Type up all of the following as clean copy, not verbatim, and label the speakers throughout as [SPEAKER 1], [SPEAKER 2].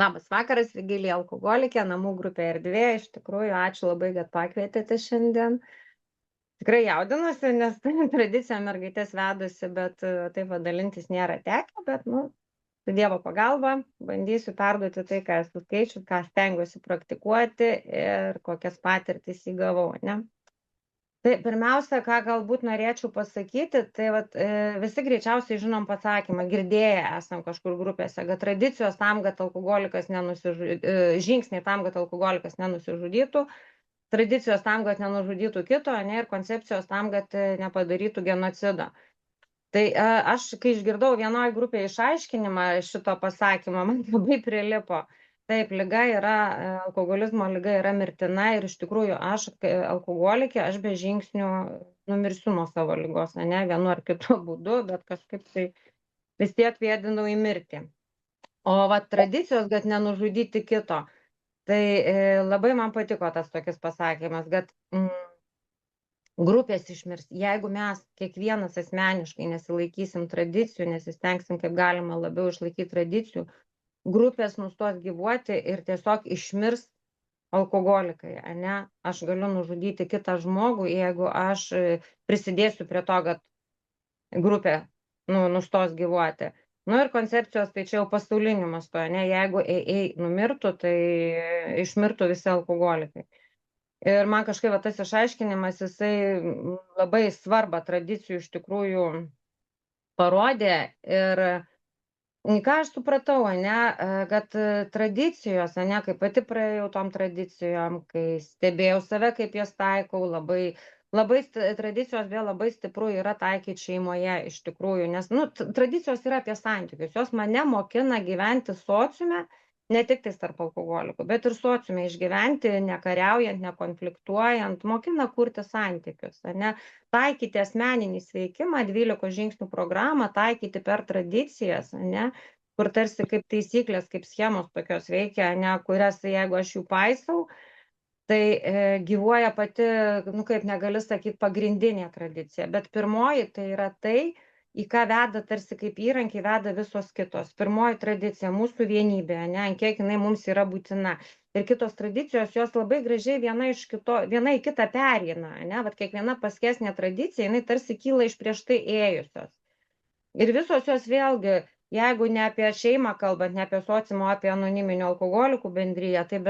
[SPEAKER 1] Labas vakaras, Vigilija alkoholikė, namų grupė erdvė. Iš tikrųjų, ačiū labai, kad pakvietėte šiandien. Tikrai jaudinuosi, nes tradiciją mergaitės vedusi, bet taip va dalintis nėra tekę, bet, su Dievo pagalba bandysiu perduoti tai, ką esu skaičius, ką stengiuosi praktikuoti ir kokias patirtis įgavau, ne? Tai pirmiausia, ką galbūt norėčiau pasakyti, tai vat, visi greičiausiai žinom pasakymą, girdėję esam kažkur grupėse, kad tradicijos tam, kad alkoholikas žingsniai tam, kad alkoholikas nenusižudytų, tradicijos tam, kad nenužudytų kito, ne, ir koncepcijos tam, kad nepadarytų genocido. Tai aš, kai išgirdau vienoj grupėje išaiškinimą šito pasakymo, man labai prilipo. Taip, liga yra, alkoholizmo liga yra mirtina ir iš tikrųjų aš, alkoholikė, aš be žingsnių numirsiu nuo savo ligos, ne, vienu ar kitu būdu, bet kažkaip tai vis tiek vėdinau į mirtį. O va tradicijos, kad nenužudyti kito, tai labai man patiko tas tokis pasakymas, kad grupės išmirs. Jeigu mes kiekvienas asmeniškai nesilaikysim tradicijų, nesistengsim kaip galima labiau išlaikyti tradicijų, grupės nustos gyvuoti ir tiesiog išmirs alkoholikai, ane? Aš galiu nužudyti kitą žmogų, jeigu aš prisidėsiu prie to, kad grupė nustos gyvuoti. Ir koncepcijos, tai čia jau pasauliniu mastu, ne? Jeigu numirtų, tai išmirtų visi alkoholikai. Ir man kažkaip va tas išaiškinimas, jisai labai svarbą tradicijų iš tikrųjų parodė ir ką aš supratau, ane, kad tradicijos, ane, kai pati praėjau tom tradicijom, kai stebėjau save, kaip jas taikau, labai tradicijos vėl labai stipru yra taikyti šeimoje iš tikrųjų, nes, tradicijos yra apie santykius, jos mane mokina gyventi sociume, ne tik tais tarp alkoholikų, bet ir sociume išgyventi, nekariaujant, nekonfliktuojant, mokina kurti santykius, ane, taikyti asmeninį sveikimą, 12 žingsnių programą, taikyti per tradicijas, ane, kur tarsi kaip taisyklės, kaip schemos tokios veikia, ane, kurias jeigu aš jų paisau, tai gyvuoja pati, kaip negali sakyti, pagrindinė tradicija. Bet pirmoji tai yra tai, į ką veda tarsi kaip įrankiai veda visos kitos. Pirmoji tradicija - mūsų vienybė, ane, ant kiek jinai mums yra būtina. Ir kitos tradicijos, jos labai gražiai viena į kitą pereina, ane, vat kiekviena paskesnė tradicija, jinai tarsi kyla iš prieš tai ėjusios. Ir visos jos vėlgi, jeigu ne apie šeimą kalbant, ne apie sociumą, apie anoniminių alkoholikų bendriją, tai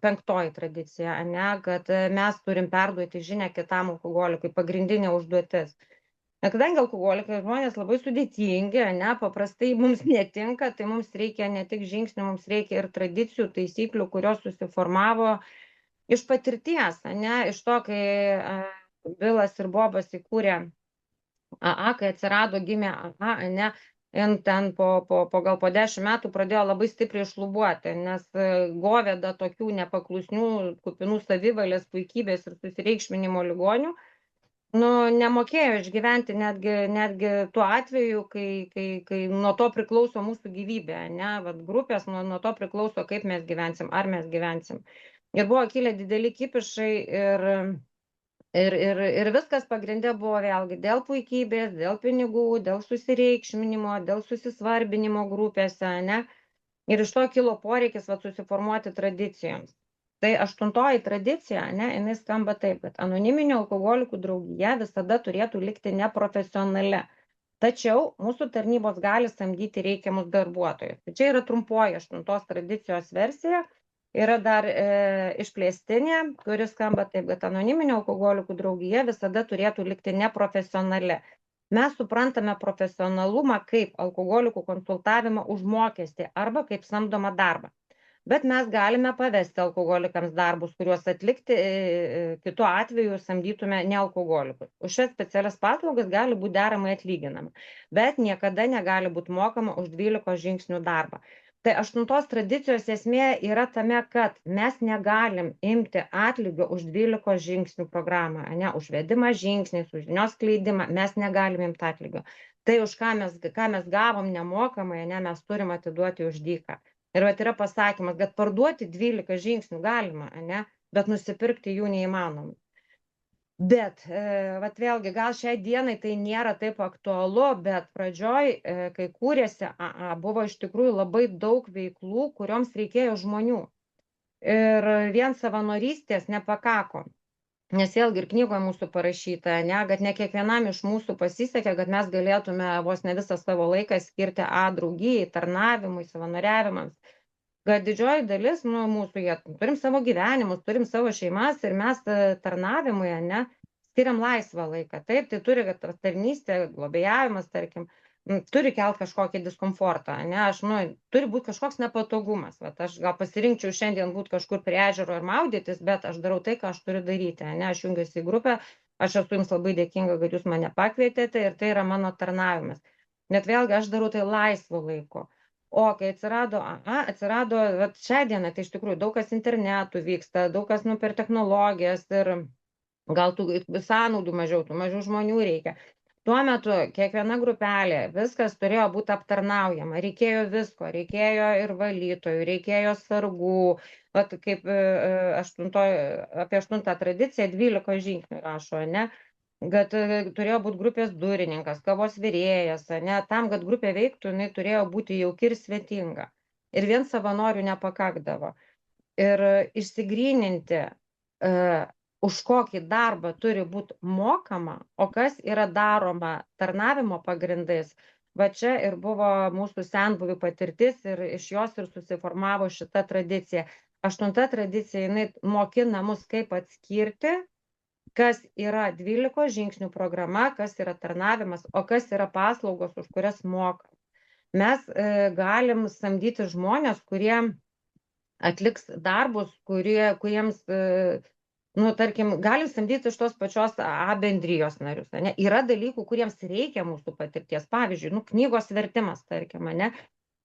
[SPEAKER 1] penktoji tradicija, ane, kad mes turim perduoti žinią kitam alkoholikui, pagrindinė užduotis. Kadangi alkoholikai žmonės labai sudėtingi, ane, paprastai mums netinka, tai mums reikia ne tik žingsnių, mums reikia ir tradicijų, taisyklių, kurios susiformavo iš patirties, ane, iš to, kai Bilas ir Bobas įkūrė AA, kai gimė AA, ane, ten gal po 10 metų pradėjo labai stipriai šlubuoti, nes govėda tokių nepaklusnių, kupinų savivalės, puikybės ir susireikšminimo ligonių, nemokėjo išgyventi netgi tuo atveju, kai nuo to priklauso mūsų gyvybė, ane, vat grupės nuo to priklauso, kaip mes gyvensim, ar mes gyvensim. Ir buvo kilę dideli kipišai ir viskas pagrinde buvo vėlgi dėl puikybės, dėl pinigų, dėl susireikšminimo, dėl susisvarbinimo grupėse, ane. Ir iš to kilo poreikis susiformuoti tradicijoms. Tai 8 tradicija, ane, jinai skamba taip, kad anoniminių alkoholikų draugija visada turėtų likti neprofesionali. Tačiau mūsų tarnybos gali samdyti reikiamus darbuotojus. Tai čia yra trumpoji 8 tradicijos versija. Yra dar išplėstinė, kuris skamba taip, kad anoniminių alkoholikų draugija visada turėtų likti neprofesionali. Mes suprantame profesionalumą kaip alkoholikų konsultavimą už mokestį arba kaip samdomą darbą. Bet mes galime pavesti alkoholikams darbus, kuriuos atlikti kitu atveju samdytume nealkoholikus. Už šias specialias paslaugas gali būti deramai atlyginama, bet niekada negali būti mokama už 12 žingsnių darbą. Tai 8 tradicijos esmė yra tame, kad mes negalim imti atlygio už 12 žingsnių programą, ne, už vedimą žingsniais, už žinios skleidimą, mes negalim imti atlygio. Tai už ką mes gavom nemokamai, ne, mes turim atiduoti už dyką. Ir vat yra pasakymas, kad parduoti 12 žingsnių galima, ne, bet nusipirkti jų neįmanoma. Bet vat vėlgi gal šiai dienai tai nėra taip aktualu, bet pradžioj, kai kūrėsi AA, buvo iš tikrųjų labai daug veiklų, kurioms reikėjo žmonių. Ir vien savanorystės nepakako. Nes vėlgi ir knygoje mūsų parašyta, ne, kad ne kiekvienam iš mūsų pasisekė, kad mes galėtume vos ne visą savo laiką skirti draugijai, tarnavimui, savanoriavimams. Kad didžioji dalis mūsų, turim savo gyvenimus, turim savo šeimas ir mes tarnavimui, ne, skiriam laisvą laiką. Taip, tai turi, kad tarnystė, globėjavimas, tarkim, turi kelt kažkokį diskomfortą, ne, turi būti kažkoks nepatogumas. Vat aš gal pasirinkčiau šiandien būti kažkur prie ežero ir maudytis, bet aš darau tai, ką aš turiu daryti, ne, aš jungiuosi į grupę, aš esu jums labai dėkinga, kad jūs mane pakvietėte ir tai yra mano tarnavimas. Net vėlgi aš darau tai laisvu laiku. O kai atsirado AA, atsirado, vat šią dieną, tai iš tikrųjų daug kas internetu vyksta, daug kas per technologijas ir gal tų sąnaudų mažiau, tų mažiau žmonių reikia. Tuo metu kiekviena grupelė, viskas turėjo būti aptarnaujama, reikėjo visko, reikėjo ir valytojų, reikėjo sargų, vat kaip apie 8 tradiciją 12 žingsnių rašo, ne? Kad turėjo būti grupės durininkas, kavos virėjas, ne, tam, kad grupė veiktų, jinai turėjo būti jauki ir svetinga. Ir vien savanorių nepakakdavo. Ir išsigryninti, už kokį darbą turi būti mokama, o kas yra daroma tarnavimo pagrindais, va čia ir buvo mūsų senbuvių patirtis ir iš jos ir susiformavo šita tradicija. 8 tradicija, jinai mokina mus, kaip atskirti, kas yra 12 žingsnių programa, kas yra tarnavimas, o kas yra paslaugos, už kurias mokam. Mes galim samdyti žmonės, kurie atliks darbus, kuriems, tarkim, galim samdyti iš tos pačios A bendrijos narius. Ne? Yra dalykų, kuriems reikia mūsų patirties. Pavyzdžiui, knygos vertimas, tarkim, ne?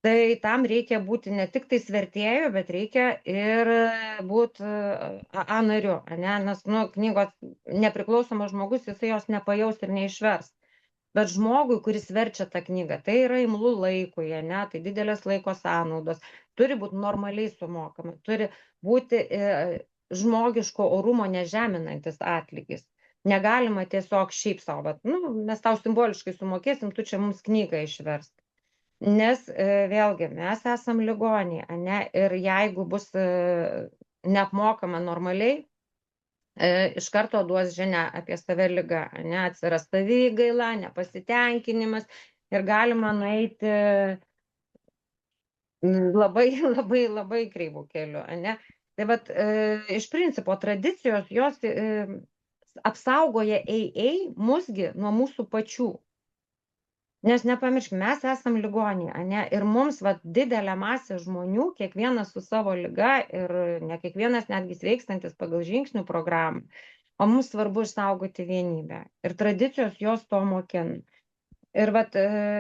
[SPEAKER 1] Tai tam reikia būti ne tik tais vertėju, bet reikia ir būti AA nariu, ne? Nes knygos nepriklausomas žmogus, jisai jos nepajaus ir neišvers. Bet žmogui, kuris verčia tą knygą, tai yra imlu laikui, ne? Tai didelės laiko sąnaudos, turi būti normaliai sumokama, turi būti žmogiško orumo nežeminantis atlygis. Negalima tiesiog šiaip savo, mes tau simboliškai sumokėsim, tu čia mums knygą išversk. Nes vėlgi mes esam ligoniai, ne, ir jeigu bus neapmokama normaliai, iš karto duos žinia apie save ligą, ne, atsiras savigaila, nepasitenkinimas ir galima nueiti labai, labai, labai kreivų keliu, ne. Tai vat iš principo tradicijos jos apsaugoja musgi nuo mūsų pačių. Nes nepamirškim, mes esam ligoniai, ne? Ir mums didelė masė žmonių, kiekvienas su savo liga ir ne kiekvienas netgi sveikstantis pagal žingsnių programą, o mums svarbu išsaugoti vienybę. Ir tradicijos jos to mokina. Ir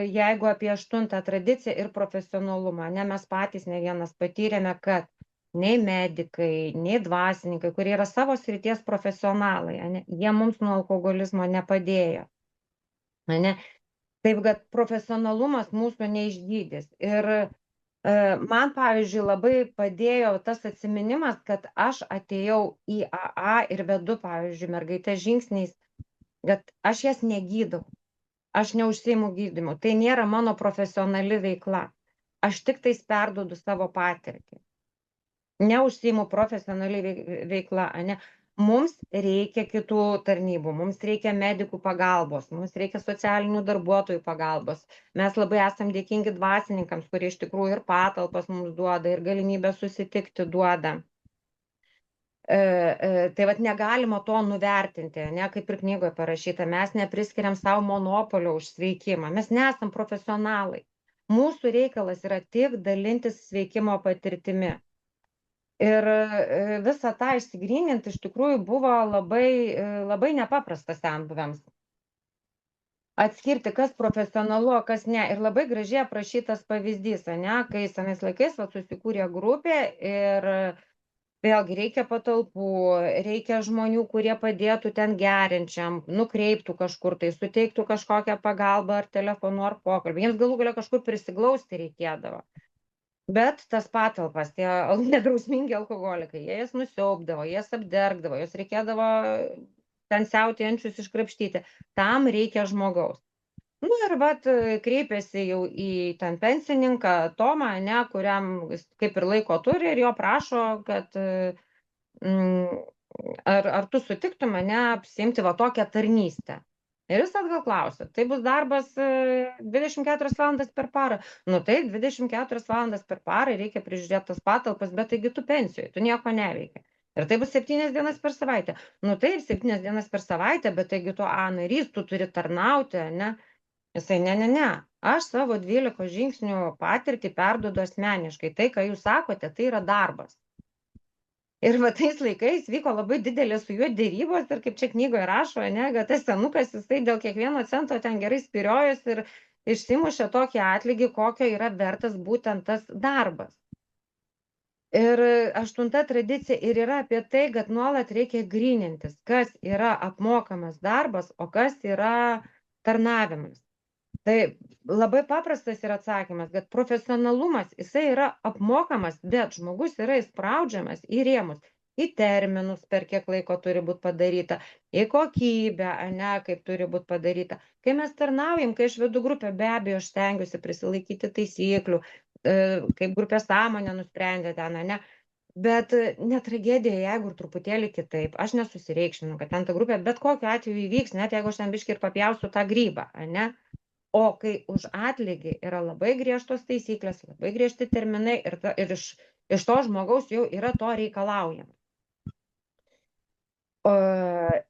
[SPEAKER 1] jeigu apie 8 tradiciją ir profesionalumą, ne, mes patys ne vienas patyrėme, kad nei medikai, nei dvasininkai, kurie yra savo srities profesionalai, ne, jie mums nuo alkoholizmo nepadėjo. Ne? Taip, kad profesionalumas mūsų neišgydys. Ir man, pavyzdžiui, labai padėjo tas atsiminimas, kad aš atėjau į AA ir vedu, pavyzdžiui, mergaitės žingsniais, kad aš jas negydau, aš neužsiimu gydymu, tai nėra mano profesionali veikla, aš tik tais perduodu savo patirtį, neužsiimu profesionaliai veikla, ne. Mums reikia kitų tarnybų, mums reikia medikų pagalbos, mums reikia socialinių darbuotojų pagalbos. Mes labai esam dėkingi dvasininkams, kurie iš tikrųjų ir patalpas mums duoda, ir galimybę susitikti duoda. Tai negalima to nuvertinti, ne, kaip ir knygoje parašyta, mes nepriskiriam savo monopolio už sveikimą, mes nesam profesionalai. Mūsų reikalas yra tik dalintis sveikimo patirtimi. Ir visą tą išsigryninti iš tikrųjų buvo labai nepaprasta senbuviams. Atskirti, kas profesionalu, o kas ne. Ir labai gražiai aprašytas pavyzdys, ne, kai senais laikais susikūrė grupė ir vėlgi reikia patalpų, reikia žmonių, kurie padėtų ten geriančiam, nukreiptų kažkur tai, suteiktų kažkokią pagalbą ar telefonu ar pokalbį. Jiems galų galia kažkur prisiglausti reikėdavo. Bet tas patalpas, tie nedrausmingi alkoholikai, jie jas nusiaubdavo, jas apdergdavo, jas reikėdavo ten siautėjančius iškrapštyti. Tam reikia žmogaus. Nu ir vat kreipiasi jau į ten pensininką Tomą, ne, kuriam kaip ir laiko turi ir jo prašo, kad ar tu sutiktum mane apsiimti va tokią tarnystę. Ir jis atgal klausia, tai bus darbas 24 valandas per parą. Nu taip, 24 valandas per parą reikia prižiūrėti tas patalpas, bet taigi tu pensijoje, tu nieko neveikia. Ir tai bus 7 dienas per savaitę. Nu taip, 7 dienas per savaitę, bet taigi tu A narys, tu turi tarnauti, ne? Jisai, ne. Aš savo 12 žingsnių patirtį perduodu asmeniškai. Tai, ką jūs sakote, tai yra darbas. Ir va tais laikais vyko labai didelės su juo dėrybos ir kaip čia knygoje rašo, ne, kad tas senukas jisai dėl kiekvieno cento ten gerai spyriojus ir išsimušė tokį atlygį, kokio yra vertas būtent tas darbas. Ir 8 tradicija ir yra apie tai, kad nuolat reikia grynintis, kas yra apmokamas darbas, o kas yra tarnavimas. Tai labai paprastas yra atsakymas, kad profesionalumas, jisai yra apmokamas, bet žmogus yra įspraudžiamas į rėmus, į terminus, per kiek laiko turi būti padaryta, į kokybę, ne, kaip turi būti padaryta. Kai mes tarnaujam, kai aš vedu grupę, be abejo, aš stengiuosi prisilaikyti taisyklių, kaip grupės sąmonė nusprendė ten, ne. Bet ne tragedija, jeigu ir truputėlį kitaip. Aš nesusireikšminu, kad ten ta grupė bet kokiu atveju įvyks, net jeigu aš ten biškį ir papjausiu tą grybą, ne. O kai už atlygį yra labai griežtos taisyklės, labai griežti terminai ir iš to žmogaus jau yra to reikalaujama.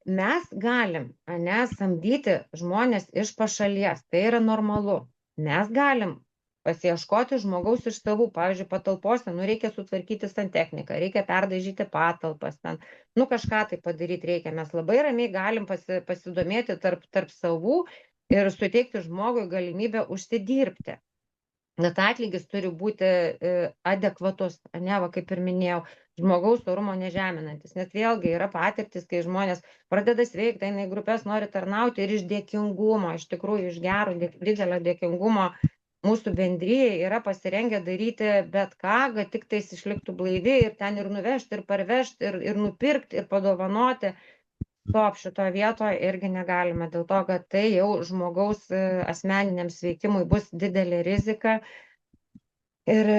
[SPEAKER 1] Mes galim, ne, samdyti žmonės iš pašalies, tai yra normalu. Mes galim pasiieškoti žmogaus iš savų, pavyzdžiui, patalpose, nu reikia sutvarkyti santechniką, reikia perdažyti patalpas, ten, nu kažką tai padaryti reikia. Mes labai ramiai galim pasidomėti tarp savų ir suteikti žmogui galimybę užsidirbti. Bet atlygis turi būti adekvatus, ne, va, kaip ir minėjau, žmogaus orumo nežeminantis. Nes vėlgi yra patirtis, kai žmonės pradeda sveikti, eina į grupės, nori tarnauti ir iš dėkingumo, iš tikrųjų iš gero, didelio dėkingumo mūsų bendrijai yra pasirengę daryti bet ką, kad tik tais išliktų blaivi ir ten ir nuvežti, ir parvežti, ir nupirkti, ir padovanoti. Stop, šitoje vietoje irgi negalime, dėl to, kad tai jau žmogaus asmeniniam sveikimui bus didelė rizika. Ir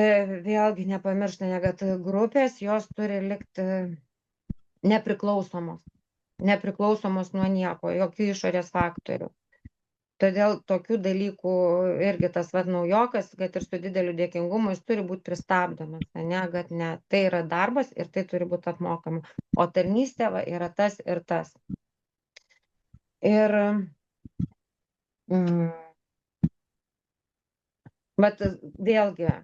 [SPEAKER 1] vėlgi nepamirštame, kad grupės jos turi likti nepriklausomos nuo nieko, jokių išorės faktorių. Todėl tokių dalykų irgi tas naujokas, kad ir su dideliu dėkingumu, jis turi būti pristabdomas, ne, kad ne, tai yra darbas ir tai turi būti apmokama. O tarnystė yra tas ir tas. Ir bet vėlgi,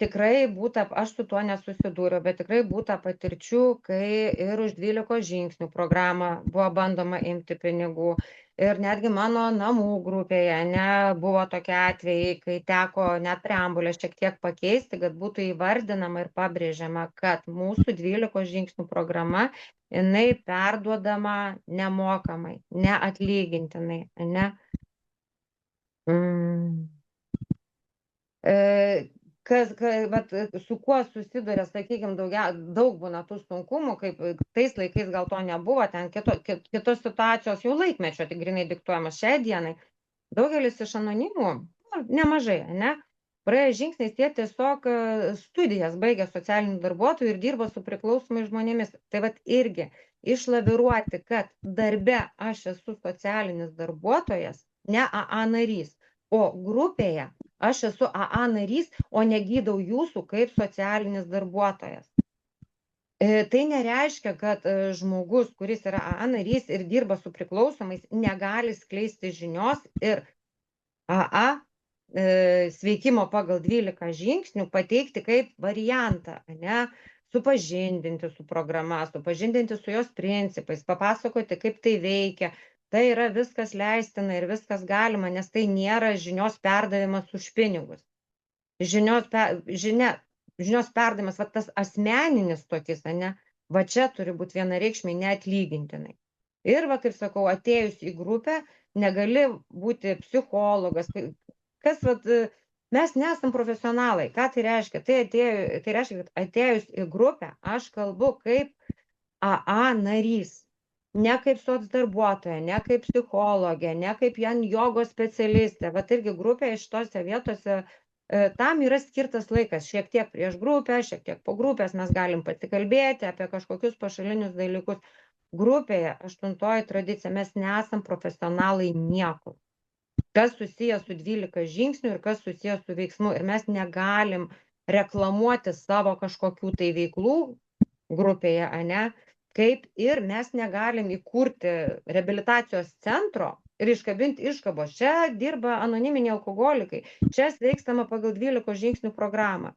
[SPEAKER 1] tikrai būta, aš su tuo nesusidūriau, bet tikrai būta patirčių, kai ir už 12 žingsnių programą buvo bandoma imti pinigų. Ir netgi mano namų grupėje buvo tokie atvejai, kai teko net preambulę šiek tiek pakeisti, kad būtų įvardinama ir pabrėžiama, kad mūsų 12 žingsnių programa, jinai perduodama nemokamai, neatlygintinai, ne? Su kuo susiduria, sakykime, daug būna tų sunkumų, kaip tais laikais gal to nebuvo, ten kitos situacijos jau laikmečio tik grinai diktuojamas šiai dienai. Daugelis iš anonimų, nemažai, ne, praėję žingsniais, jie tiesiog studijas baigė socialinių darbuotojų ir dirbo su priklausomais žmonėmis. Tai vat irgi išlaviruoti, kad darbe aš esu socialinis darbuotojas, ne AA narys, o grupėje aš esu AA narys, o negydau jūsų kaip socialinis darbuotojas. Tai nereiškia, kad žmogus, kuris yra AA narys ir dirba su priklausomais, negali skleisti žinios ir AA sveikimo pagal 12 žingsnių pateikti kaip variantą, ne, supažindinti su programa, supažindinti su jos principais, papasakoti, kaip tai veikia. Tai yra viskas leistina ir viskas galima, nes tai nėra žinios perdavimas už pinigus. Žinios perdavimas, tas asmeninis tokis, ne, va čia turi būti vienareikšmiai neatlygintinai. Ir, kaip sakau, atėjus į grupę, negali būti psichologas. Mes nesam profesionalai. Ką tai reiškia? Tai reiškia, kad atėjus į grupę, aš kalbu kaip AA narys. ne kaip socdarbuotoja, ne kaip psichologė, ne kaip jogos specialistė. Vat irgi grupėje šitose vietose tam yra skirtas laikas. Šiek tiek prieš grupę, šiek tiek po grupės mes galim pasikalbėti apie kažkokius pašalinius dalykus. Grupėje 8 tradicija mes nesam profesionalai niekur. Kas susijęs su 12 žingsnių ir kas susijęs su veiksmu. Ir mes negalim reklamuoti savo kažkokių tai veiklų grupėje, ane? Kaip ir mes negalim įkurti reabilitacijos centro ir iškabinti iškabos. Čia dirba anoniminiai alkoholikai. Čia sveikstama pagal 12 žingsnių programą.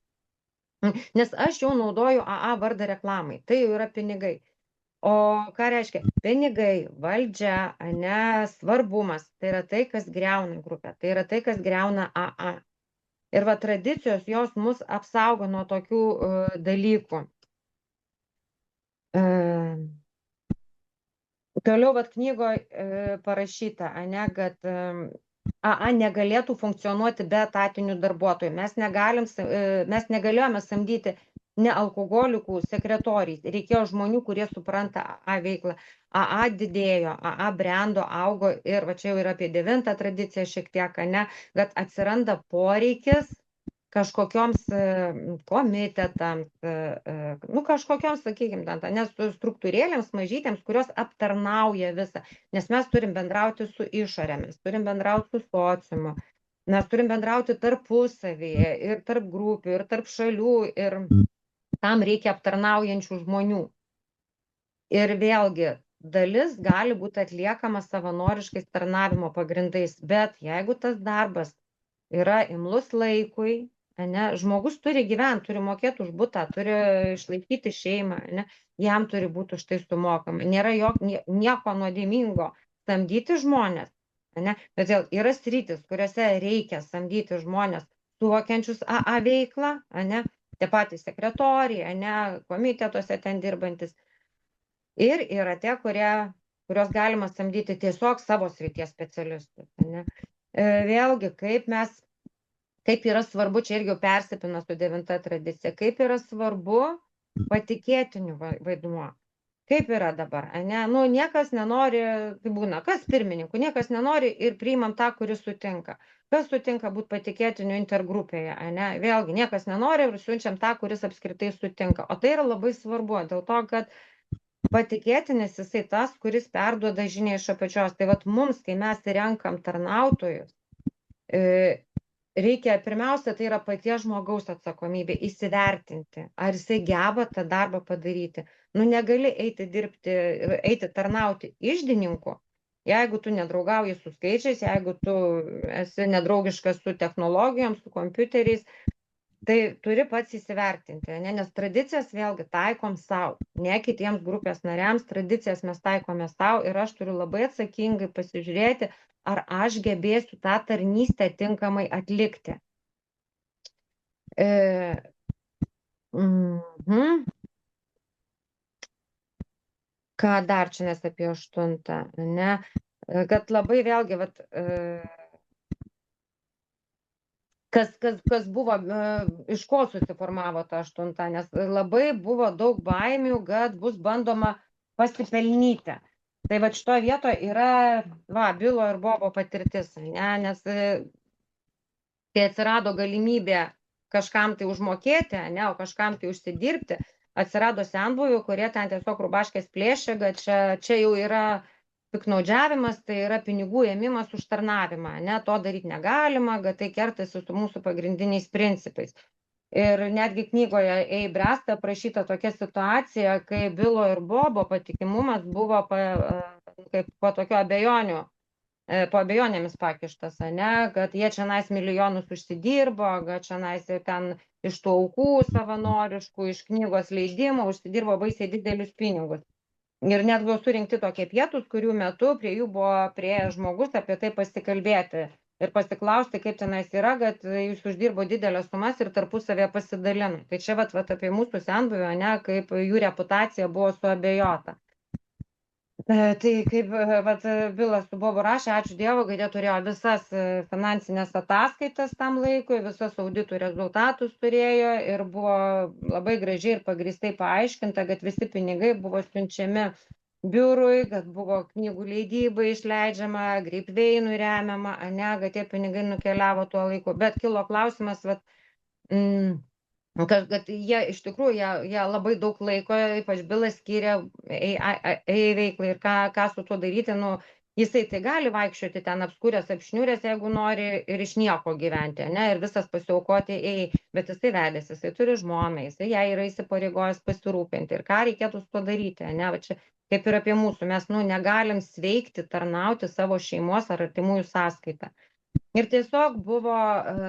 [SPEAKER 1] Nes aš jau naudoju AA vardą reklamai. Tai jau yra pinigai. O ką reiškia? Pinigai, valdžia, ane, svarbumas. Tai yra tai, kas greuna grupę. Tai yra tai, kas greuna AA. Ir va tradicijos jos mus apsaugo nuo tokių dalykų. Toliau vat knygoje parašyta, ane, kad AA negalėtų funkcionuoti be etatinių darbuotojų. Mes negalėjome samdyti nealkoholikų sekretoriais. Reikėjo žmonių, kurie supranta AA veiklą. AA didėjo, AA brendo, augo ir va čia jau yra apie 9 tradiciją šiek tiek, ane, kad atsiranda poreikis kažkokioms komitetams, kažkokioms, sakykime, nes struktūrėlėms mažytėms, kurios aptarnauja visą, nes mes turim bendrauti su išorė, mes turim bendrauti su sociumu, mes turim bendrauti tarpusavyje ir tarp grupių, ir tarp šalių, ir tam reikia aptarnaujančių žmonių. Ir vėlgi, dalis gali būti atliekama savanoriškais tarnavimo pagrindais, bet jeigu tas darbas yra imlus laikui, ne, žmogus turi gyventi, turi mokėti už butą, turi išlaikyti šeimą, ne, jam turi būti už tai sumokama. Nėra nieko nuodėmingo samdyti žmonės, ne, bet vėl yra sritis, kuriuose reikia samdyti žmonės suvokiančius AA veiklą, ne, tie patys sekretoriai, ne, komitetuose ten dirbantis. Ir yra tie, kurios galima samdyti tiesiog savo srities specialistus. Ne. Vėlgi, kaip yra svarbu, čia irgi persipina su 9 tradicija, kaip yra svarbu patikėtinių vaidmuo. Kaip yra dabar, ne? Nu, niekas nenori, tai būna, kas pirmininkų, niekas nenori ir priimam tą, kuris sutinka. Kas sutinka būti patikėtiniu intergrupėje, ne? Vėlgi, niekas nenori ir siunčiam tą, kuris apskritai sutinka. O tai yra labai svarbu, dėl to, kad patikėtinis jisai tas, kuris perduoda žinią iš apačios. Tai vat mums, kai mes renkam tarnautojus, reikia pirmiausia, tai yra paties žmogaus atsakomybė įsivertinti, ar jisai geba tą darbą padaryti. Nu, negali eiti dirbti, eiti tarnauti iždininku, jeigu tu nedraugauji su skaičiais, jeigu tu esi nedraugiškas su technologijom, su kompiuteriais, tai turi pats įsivertinti, ne? Nes tradicijas vėlgi taikom savo, ne kitiems grupės nariams, tradicijas mes taikome savo ir aš turiu labai atsakingai pasižiūrėti, ar aš gebėsiu tą tarnystę tinkamai atlikti. Ką dar čia nes apie 8, ne? Kad labai vėlgi, vat, kas buvo, iš ko susiformavo ta 8, nes labai buvo daug baimių, kad bus bandoma pasipelnyti. Tai va šitoje vietoje yra Bilo ir Bobo patirtis, ne? Nes kai atsirado galimybė kažkam tai užmokėti, ne, o kažkam tai užsidirbti, atsirado senbuvių, kurie ten tiesiog rubaškės plėšė, kad čia jau yra piknaudžiavimas, tai yra pinigų ėmimas už tarnavimą, ne, to daryti negalima, kad tai kertasi su mūsų pagrindiniais principais. Ir netgi knygoje Ei bręsta aprašyta tokia situacija, kai Bilo ir Bobo patikimumas buvo kaip po tokio abejonių, po abejonėmis pakištas, ne, kad jie čia nais milijonus užsidirbo, kad čia nais ten iš tų aukų savanoriškų, iš knygos leidimo užsidirbo baisiai didelius pinigus. Ir net buvo surinkti tokie pietus, kurių metu prie jų buvo priėjęs žmogus apie tai pasikalbėti ir pasiklausti, kaip tenais yra, kad jūs uždirbo didelės sumas ir tarpusavėje pasidalino. Tai čia vat apie mūsų senbuvio, ne, kaip jų reputacija buvo suabejota. Tai kaip vat Bilas su Bobu rašė, ačiū Dievui, kad jie turėjo visas finansinės ataskaitas tam laikui, visas auditų rezultatus turėjo ir buvo labai gražiai ir pagrįstai paaiškinta, kad visi pinigai buvo siunčiami biurui, kad buvo knygų leidybai išleidžiama, Greipveinui remiama, ane, kad tie pinigai nukeliavo tuo laiku. Bet kilo klausimas, vat, kad jie iš tikrųjų, jie labai daug laiko, ypač Bilas skiria AI veiklai ir ką su tuo daryti, nu, jisai tai gali vaikščioti ten apskūręs, apšniūręs, jeigu nori ir iš nieko gyventi, ne, ir visas pasiaukoti AI, bet jisai vedęs, jisai turi žmoną, jisai ją yra įsipareigojęs pasirūpinti ir ką reikėtų su tuo daryti, ne, va čia kaip ir apie mūsų, mes, nu, negalim sveikti, tarnauti savo šeimos ar artimųjų sąskaitą. Ir tiesiog buvo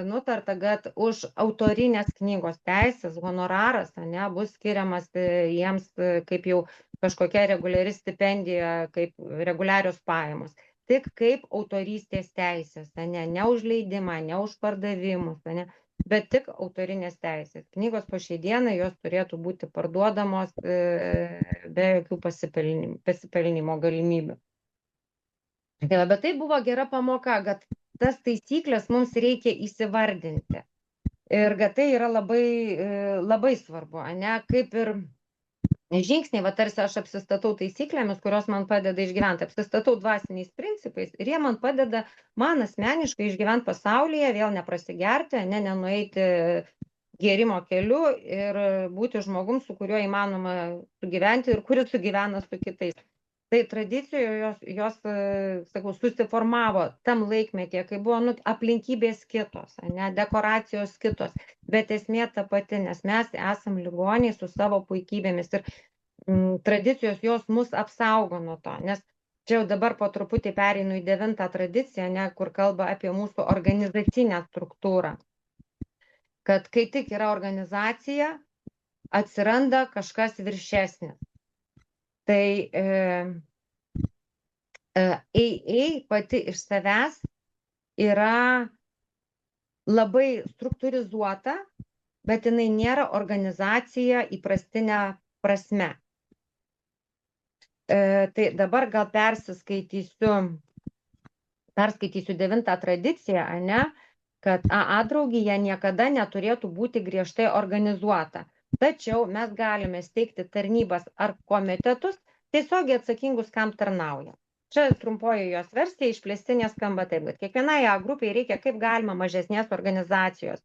[SPEAKER 1] nutarta, kad už autorinės knygos teisės honoraras, ne, bus skiriamas jiems kaip jau kažkokia reguliari stipendija, kaip reguliarios pajamos. Tik kaip autorystės teisės, ne už leidimą, ne už pardavimus, ne, bet tik autorinės teisės. Knygos po šiai dienai jos turėtų būti parduodamos be jokių pasipelnimo galimybių. Bet tai buvo gera pamoka, kad tas taisyklės mums reikia įsivardinti. Ir kad tai yra labai svarbu, ne, kaip ir žingsniai, va tarsi aš apsistatau taisyklėmis, kurios man padeda išgyventi, apsistatau dvasiniais principais ir jie man padeda, man asmeniškai išgyventi pasaulyje, vėl neprasigerti, nenueiti gėrimo keliu ir būti žmogum, su kuriuo įmanoma sugyventi ir kuris sugyvena su kitais. Tai tradicijos jos, sakau, susiformavo tam laikmetyje, kai buvo aplinkybės kitos, ne, dekoracijos kitos, bet esmė ta pati, nes mes esam ligoniai su savo puikybėmis ir tradicijos jos mus apsaugo nuo to, nes čia jau dabar po truputį pereinu į 9 tradiciją, ne, kur kalba apie mūsų organizacinę struktūrą, kad kai tik yra organizacija, atsiranda kažkas viršesnis. Tai AA pati iš savęs yra labai struktūrizuota, bet jinai nėra organizacija įprastinė prasme. Tai dabar gal perskaitysiu 9 tradiciją, ne, kad AA draugija niekada neturėtų būti griežtai organizuota. Tačiau mes galime steigti tarnybas ar komitetus tiesiogiai atsakingus, kam tarnauja. Čia trumpoji jos versija, išplėstinė skamba taip, kad kiekvienai grupiai reikia kaip galima mažesnės organizacijos.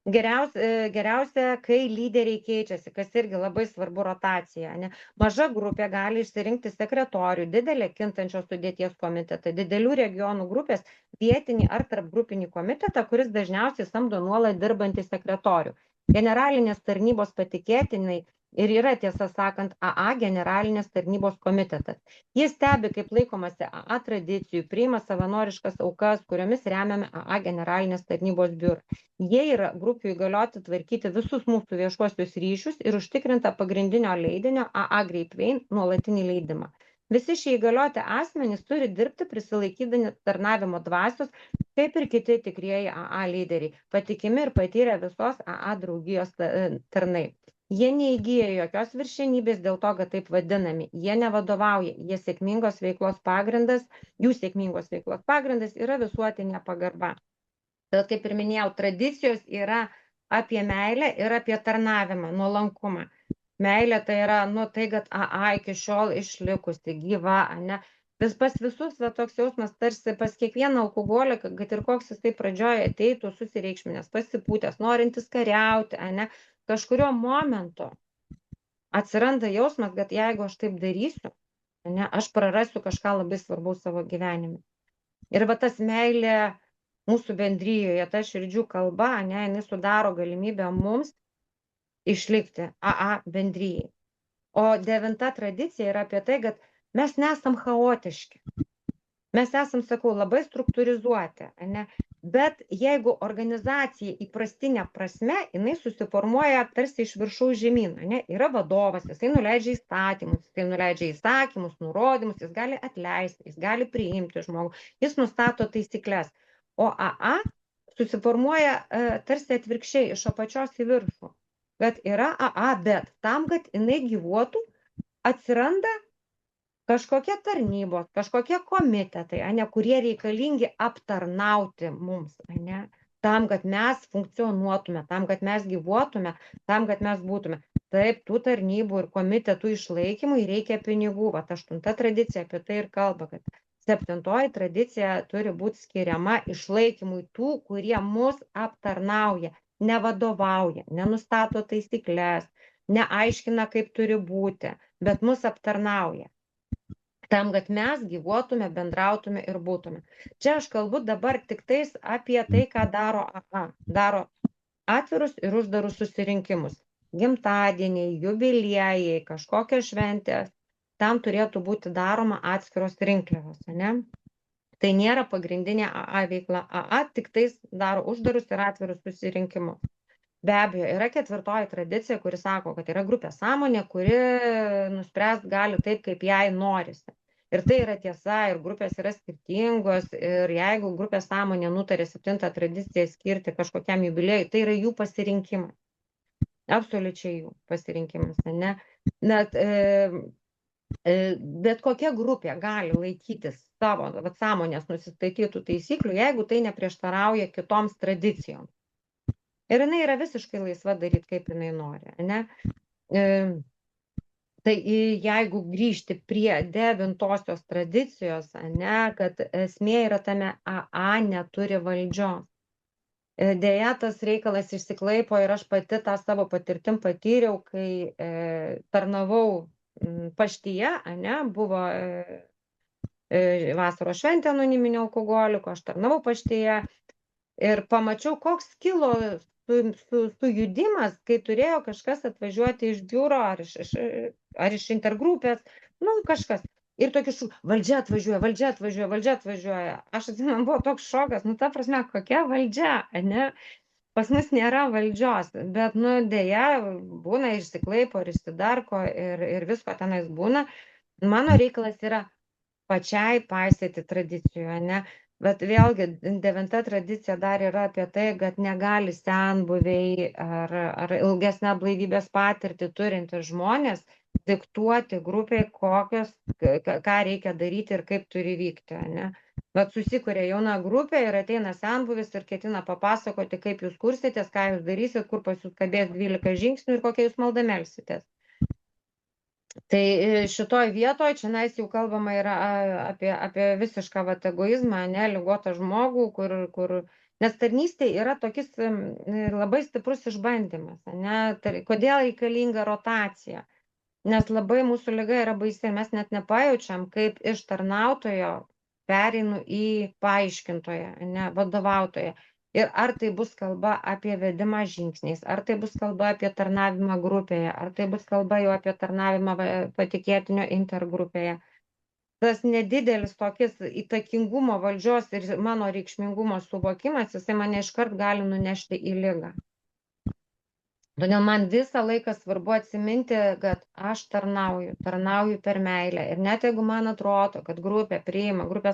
[SPEAKER 1] Geriausia, kai lyderiai keičiasi, kas irgi labai svarbu rotacija. Ne? Maža grupė gali išsirinkti sekretorių, didelė kintančios sudėties komitetą, didelių regionų grupės vietinį ar tarpgrupinį komitetą, kuris dažniausiai samdo nuolat dirbantį sekretorių. Generalinės tarnybos patikėtinai ir yra, tiesą sakant, AA generalinės tarnybos komitetas. Jis stebi, kaip laikomasi AA tradicijų, priima savanoriškas aukas, kuriomis remiame AA generalinės tarnybos biurą. Jie yra grupių įgalioti tvarkyti visus mūsų viešuosius ryšius ir užtikrinta pagrindinio leidinio AA Greipvein nuolatinį leidimą. Visi šie įgalioti asmenys turi dirbti prisilaikydami tarnavimo dvasios, kaip ir kiti tikrieji AA lyderiai, patikimi ir patyrę visos AA draugijos tarnai. Jie neįgyja jokios viršenybės dėl to, kad taip vadinami. Jie nevadovauja, jų sėkmingos veiklos pagrindas yra visuotinė pagarba. Tad, kaip ir minėjau, tradicijos yra apie meilę ir apie tarnavimą, nuolankumą. Meilė tai yra, tai, kad AA iki šiol išlikusi, gyva, ne. Pas visus toks jausmas tarsi pas kiekvieną alkoholiką, kad ir koks jisai pradžioje ateitų susireikšminęs, pasipūtęs, norintis kariauti, ne, kažkurio momento atsiranda jausmas, kad jeigu aš taip darysiu, ne, aš prarasiu kažką labai svarbaus savo gyvenime. Ir va tas meilė mūsų bendryjoje, ta širdžių kalba, ne, jinai sudaro galimybę mums išlikti AA bendryjai. O 9 tradicija yra apie tai, kad mes nesam chaotiški. Mes esam, sakau, labai struktūrizuoti, ne? Bet jeigu organizacija įprastinė prasme, jinai susiformuoja tarsi iš viršaus žemyn, ne? Yra vadovas, jisai nuleidžia įsakymus, nurodymus, jis gali atleisti, jis gali priimti žmogų, jis nustato taisyklės. O AA susiformuoja tarsi atvirkščiai iš apačios į viršų. Kad yra AA, bet tam, kad jinai gyvuotų, atsiranda kažkokie tarnybos, kažkokie komitetai, ne, kurie reikalingi aptarnauti mums, ne, tam, kad mes funkcionuotume, tam, kad mes gyvuotume, tam, kad mes būtume. taip, tų tarnybų ir komitetų išlaikymui reikia pinigų. Vat 8 tradicija apie tai ir kalba, kad 7 tradicija turi būti skiriama išlaikymui tų, kurie mus aptarnauja, nevadovauja, nenustato taisyklės, neaiškina, kaip turi būti, bet mus aptarnauja. Tam, kad mes gyvuotume, bendrautume ir būtume. Čia aš kalbu dabar tik tais apie tai, ką daro AA. Daro atvirus ir uždarus susirinkimus. Gimtadieniai, jubiliejai, kažkokios šventės. Tam turėtų būti daroma atskiros rinkliavos, ne? Tai nėra pagrindinė AA veikla. AA tik tais daro uždarus ir atvirus susirinkimus. Be abejo, yra 4 tradicija, kuri sako, kad yra grupė sąmonė, kuri nuspręst gali taip, kaip jai norisi. Ir tai yra tiesa, ir grupės yra skirtingos, ir jeigu grupės sąmonė nutarė 7 tradiciją skirti kažkokiam jubiliejui, tai yra jų pasirinkimas. Absoliučiai jų pasirinkimas, ne? Net, bet kokia grupė gali laikytis savo sąmonės nusistatytų taisyklių, jeigu tai neprieštarauja kitoms tradicijoms. Ir jinai yra visiškai laisva daryti, kaip jinai nori, ne? Tai jeigu grįžti prie 9 tradicijos, ne, kad esmė yra tame, AA neturi valdžios. Deja, tas reikalas išsiklaipo ir aš pati tą savo patirtim patyriau, kai tarnavau paštyje, ne, buvo vasaros šventė anoniminio alkoholiko, aš tarnavau paštyje ir pamačiau, koks kilo sujudimas, kai turėjo kažkas atvažiuoti iš biuro ar iš intergrupės, nu kažkas. Ir tokius, valdžia atvažiuoja, valdžia atvažiuoja, valdžia atvažiuoja. Aš atsimenu, buvo toks šokas, nu ta prasme, kokia valdžia, ne? Pas mus nėra valdžios, bet, nu, dėja, būna išsiklaipo ir išsidarko ir visko tenais būna. Mano reikalas yra pačiai paisyti tradicijų, ne? Bet vėlgi 9 tradicija dar yra apie tai, kad negali senbuviai ar ilgesnę blaivybės patirtį turintys žmonės diktuoti grupiai, ką reikia daryti ir kaip turi vykti, ne? Bet susikuria jauna grupė ir ateina senbuvis ir ketina papasakoti, kaip jūs kursitės, ką jūs darysit, kur pas jūs kabės 12 žingsnių ir kokia jūs malda melsitės. Tai šitoj vietoj, čia jau kalbama yra apie visišką vat egoizmą, ne, ligotą žmogų, nes tarnystė yra tokis labai stiprus išbandymas, ne, kodėl reikalinga rotacija, nes labai mūsų liga yra baisi ir mes net nepajaučiam, kaip iš tarnautojo pereinu į paaiškintoją, ne, vadovautoją. Ir ar tai bus kalba apie vedimą žingsniais, ar tai bus kalba apie tarnavimą grupėje, ar tai bus kalba jau apie tarnavimą patikėtinio intergrupėje. Tas nedidelis tokis įtakingumo valdžios ir mano reikšmingumo suvokimas, jisai mane iškart gali nunešti į ligą. Todėl man visą laiką svarbu atsiminti, kad aš tarnauju per meilę. Ir net jeigu man atrodo, kad grupės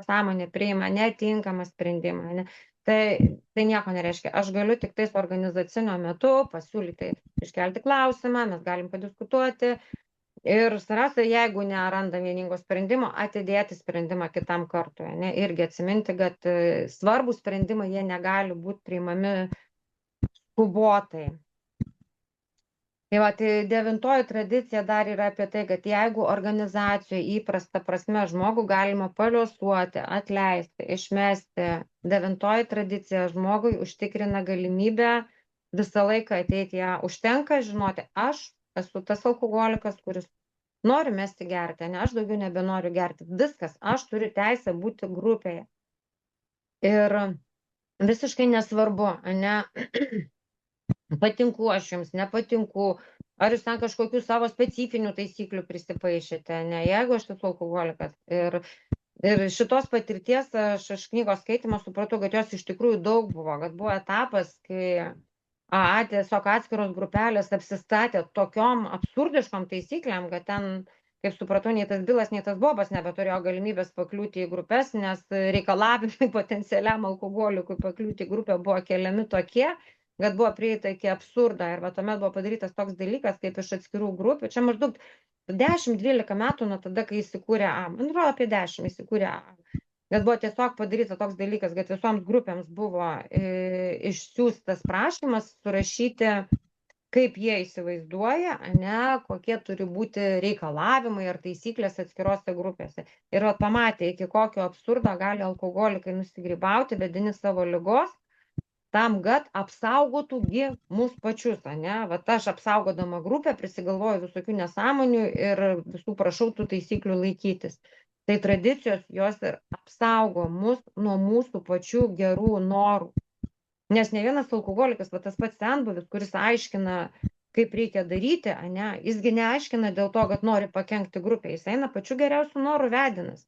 [SPEAKER 1] sąmonė priima netinkamą sprendimą, ne, tai nieko nereiškia. Aš galiu tik tais organizacinio metu pasiūlyti, iškelti klausimą, mes galim padiskutuoti. Ir svarbiausia, jeigu nerandam vieningo sprendimo, atidėti sprendimą kitam kartui. Ne, irgi atsiminti, kad svarbus sprendimai, jie negali būti priimami skubotai. Tai va, tai 9 tradicija dar yra apie tai, kad jeigu organizacijoje įprasta prasme žmogų galima paliuosuoti, atleisti, išmesti, 9 tradicija žmogui užtikrina galimybę visą laiką ateiti ją. Užtenka žinoti, aš esu tas alkoholikas, kuris nori mesti gerti, ne, aš daugiau nebenoriu gerti. Viskas, aš turiu teisę būti grupėje. Ir visiškai nesvarbu, ne, patinku aš jums, nepatinku, ar jūs ten kažkokių savo specifinių taisyklių prisipaišėte, ne, jeigu aš esu alkoholikas. Ir šitos patirties aš iš knygos skaitimo supratau, kad jos iš tikrųjų daug buvo, kad buvo etapas, kai tiesiog atskiros grupelės apsistatė tokiom absurdiškom taisyklėm, kad ten, kaip supratau, nei tas Bilas, nei tas Bobas nebeturėjo galimybės pakliūti į grupės, nes reikalavimai potencialiam alkoholikui pakliūti į grupę buvo keliami tokie, kad buvo prieita iki absurdo ir va tuomet buvo padarytas toks dalykas, kaip iš atskirų grupių. Čia maždaug 10-12 metų nuo tada, kai įsikūrė AA. Man atrodo, apie 10 įsikūrė AA. Bet buvo tiesiog padaryta toks dalykas, kad visoms grupėms buvo išsiųstas prašymas surašyti kaip jie įsivaizduoja, ane, kokie turi būti reikalavimai ar taisyklės atskirose grupėse. Ir vat pamatė, iki kokio absurdo gali alkoholikai nusigrybauti, vedini savo ligos, tam, kad apsaugotų mus pačius, ane. Vat aš apsaugodama grupę prisigalvoju visokių nesąmonių ir visų prašau tų taisyklių laikytis. Tai tradicijos jos ir apsaugo mus nuo mūsų pačių gerų norų. Nes ne vienas alkoholikas, va tas pats senbuvis, kuris aiškina, kaip reikia daryti, ane, jisgi neaiškina dėl to, kad nori pakenkti grupę, jis eina pačiu geriausiu noru vedinas.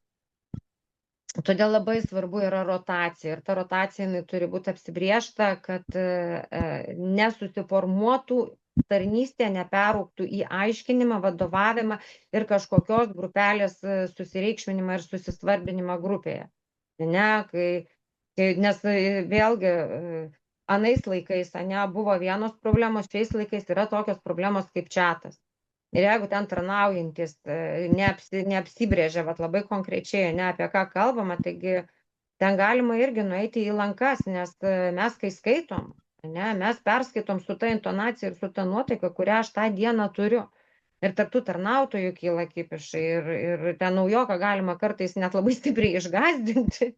[SPEAKER 1] Todėl labai svarbu yra rotacija ir ta rotacija jinai turi būti apsibriežta, kad nesusiformuotų tarnystė, neperaugtų į aiškinimą, vadovavimą ir kažkokios grupelės susireikšminimą ir susisvarbinimą grupėje. Ne, nes vėlgi anais laikais, ane, buvo vienos problemos, šiais laikais yra tokios problemos kaip čiatas. Ir jeigu ten tarnaujantis neapsibrėžia vat, labai konkrečiai, ne apie ką kalbama, taigi ten galima irgi nueiti į lankas, nes mes kai skaitom, ne, mes perskaitom su ta intonacija ir su ta nuotaika, kurią aš tą dieną turiu. Ir tarp tų tarnautojų kyla kipišai ir ten naujoką galima kartais net labai stipriai išgąsdinti,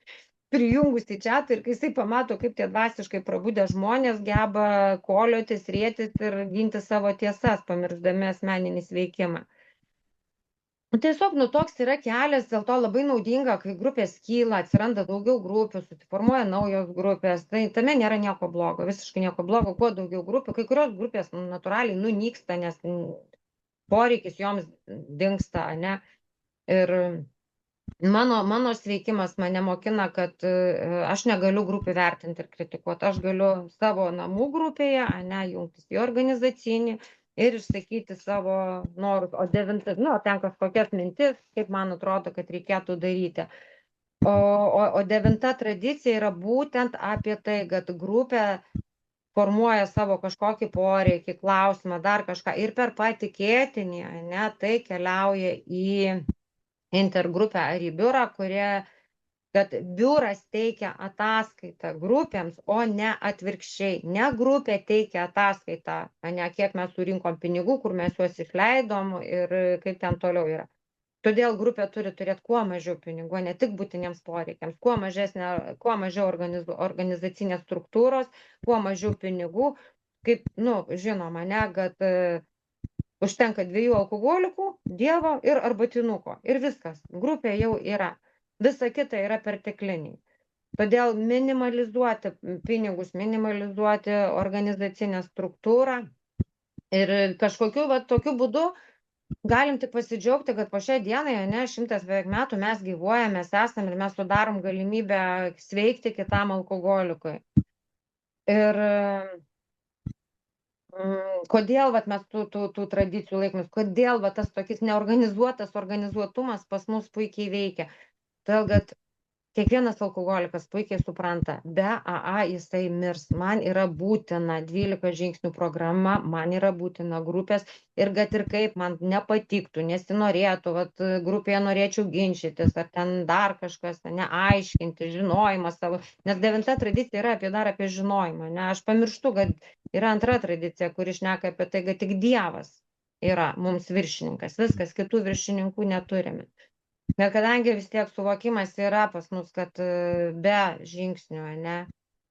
[SPEAKER 1] prijungus į čiatą ir kai jisai pamato, kaip tie dvasiškai prabudę žmonės geba koliotis, rėtis ir ginti savo tiesas, pamiršdami asmeninį sveikimą. Tiesiog, toks yra kelias, dėl to labai naudinga, kai grupės kyla, atsiranda daugiau grupių, susiformuoja naujos grupės, tai tame nėra nieko blogo, visiškai nieko blogo, kuo daugiau grupių, kai kurios grupės natūraliai nunyksta, nes poreikis joms dingsta, ne, ir mano sveikimas mane mokina, kad aš negaliu grupių vertinti ir kritikuoti, aš galiu savo namų grupėje, ane, jungtis į organizacinį ir išsakyti savo norus, o devintas, ten kažkokias mintis, kaip man atrodo, kad reikėtų daryti. O devinta tradicija yra būtent apie tai, kad grupė formuoja savo kažkokį poreikį, klausimą, dar kažką ir per patikėtinį, ne, tai keliauja į intergrupę ar į biurą, kad biuras teikia ataskaitą grupėms, o ne atvirkščiai. Ne grupė teikia ataskaitą, ne kiek mes surinkom pinigų, kur mes juos išleidom ir kaip ten toliau yra. Todėl grupė turi turėti kuo mažiau pinigų, ne tik būtiniems poreikiams, kuo mažiau organizacinės struktūros, kuo mažiau pinigų, kaip, žinoma, ne, kad užtenka 2 alkoholikų, dievo ir arbatinuko. Ir viskas. Grupė jau yra. Visa kita yra pertekliniai. Todėl minimalizuoti pinigus, minimalizuoti organizacinę struktūrą. Ir kažkokiu tokiu būdu galim tik pasidžiaugti, kad po šiai dienai, 100 beveik metų mes gyvuojame, mes esame ir mes sudarom galimybę sveikti kitam alkoholikui. Ir kodėl mes tų tradicijų laikomės, kodėl tas tokis neorganizuotas organizuotumas pas mus puikiai veikia. Todėl, kad kiekvienas alkoholikas puikiai supranta, be AA jisai mirs, man yra būtina 12 žingsnių programa, man yra būtina grupės ir kad ir kaip man nepatiktų, nesinorėtų, grupėje norėčiau ginčytis, ar ten dar kažkas, neaiškinti, žinojimą savo, nes 9 tradicija yra dar apie žinojimą, aš pamirštu, kad yra 2 tradicija, kuri šneka apie tai, kad tik Dievas yra mums viršininkas, viskas, kitų viršininkų neturime. Bet kadangi vis tiek suvokimas yra pas mus, kad be žingsnių,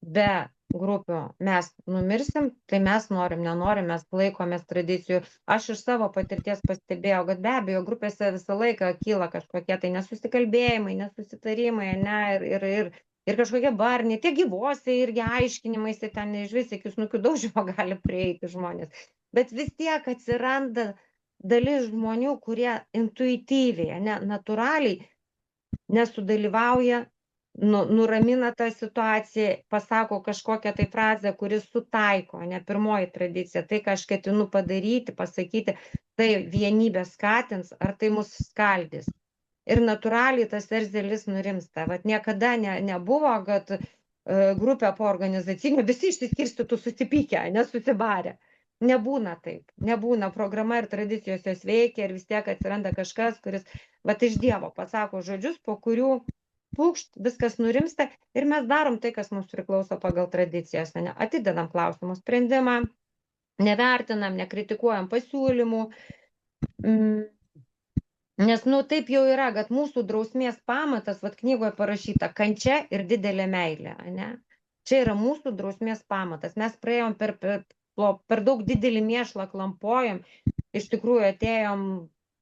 [SPEAKER 1] be grupių mes numirsim, tai mes norim, nenorim, mes laikomės tradicijų. Aš iš savo patirties pastebėjau, kad be abejo grupėse visą laiką kyla kažkokie tai nesusikalbėjimai, nesusitarimai, ir kažkokie barniai, tie gyvosiai irgi aiškinimais, ten iš vis iki snukių daužymo gali prieiti žmonės. Bet vis tiek atsiranda dalis žmonių, kurie intuityviai, natūraliai nesudalyvauja, nuramina tą situaciją, pasako kažkokią tai frazę, kuris sutaiko, pirmoji tradicija, tai, ką aš ketinu padaryti, pasakyti, tai vienybę skatins, ar tai mus skaldys. Ir natūraliai tas erzelis nurimsta. Niekada nebuvo, kad grupė po organizacinio visi išsiskirstytų susipykę, nesusibarę. Nebūna taip, nebūna, programa ir tradicijos jos veikia ir vis tiek atsiranda kažkas, kuris iš Dievo pasako žodžius, po kurių pūkšt, viskas nurimsta ir mes darom tai, kas mums priklauso pagal tradicijas, atidedam klausimo sprendimą, nevertinam, nekritikuojam pasiūlymų. Nes, taip jau yra, kad mūsų drausmės pamatas, knygoje parašyta, kančia ir didelė meilė, ane? Čia yra mūsų drausmės pamatas. Mes praėjom per daug didelį mėšlą klampojom, iš tikrųjų atėjom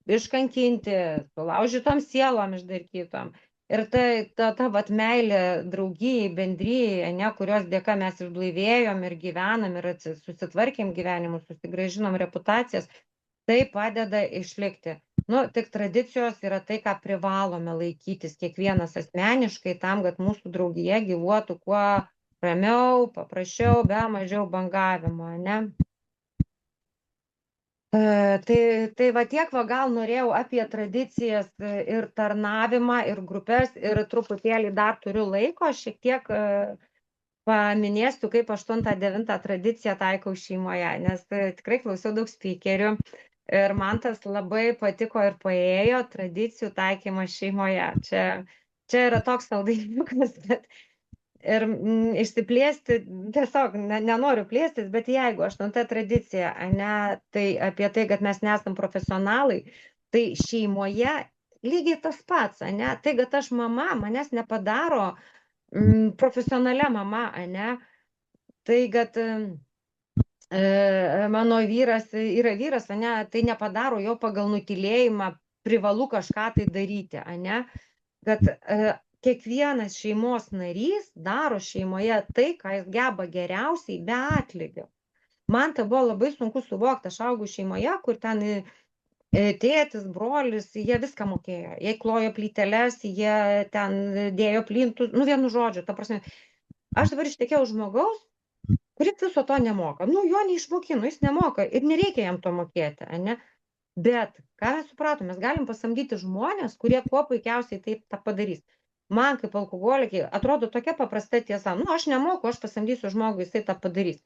[SPEAKER 1] iškankinti, sulaužytom sielom išdarkytom. Ir ta meilė draugijai, bendryjai, ane, kurios dėka mes išblaivėjom ir gyvenam ir susitvarkėm gyvenimus, susigrąžinom reputacijas, tai padeda išlikti. Tik tradicijos yra tai, ką privalome laikytis kiekvienas asmeniškai tam, kad mūsų draugija gyvuotų kuo ramiau, paprasčiau, be mažiau bangavimo, ne? Tai tiek gal norėjau apie tradicijas ir tarnavimą, ir grupės, ir truputėlį dar turiu laiko, šiek tiek paminėsiu, kaip 8-9 tradiciją taikau šeimoje, nes tikrai klausiau daug speakerių. Ir man tas labai patiko ir paėjo tradicijų taikymas šeimoje. Čia yra toks saldainiukas, bet ir išsiplėsti, tiesiog nenoriu plėstis, bet jeigu 8 tradicija, ne, tai apie tai, kad mes nesam profesionalai, tai šeimoje lygiai tas pats, ne, tai, kad aš mama, manęs nepadaro profesionalia mama, ne, tai, kad mano vyras yra vyras, ane, tai nepadaro jo pagal nutylėjimą privalu kažką tai daryti, ane, kad kiekvienas šeimos narys daro šeimoje tai, ką jis geba geriausiai be atlygio. Man tai buvo labai sunku suvokti, aš augau šeimoje, kur ten tėtis, brolis, jie viską mokėjo, jie klojo plyteles, jie ten dėjo plintus, vienu žodžiu, ta prasme, aš dabar ištekėjau žmogaus, kuris viso to nemoka. Jo neišmokino, jis nemoka ir nereikia jam to mokėti, ne? Bet, ką mes supratom, mes galim pasamdyti žmonės, kurie kuo puikiausiai taip tą padarys. Man kaip alkoholikai atrodo tokia paprasta tiesa. Aš nemoku, aš pasamdysiu žmogų, jisai tą padarys.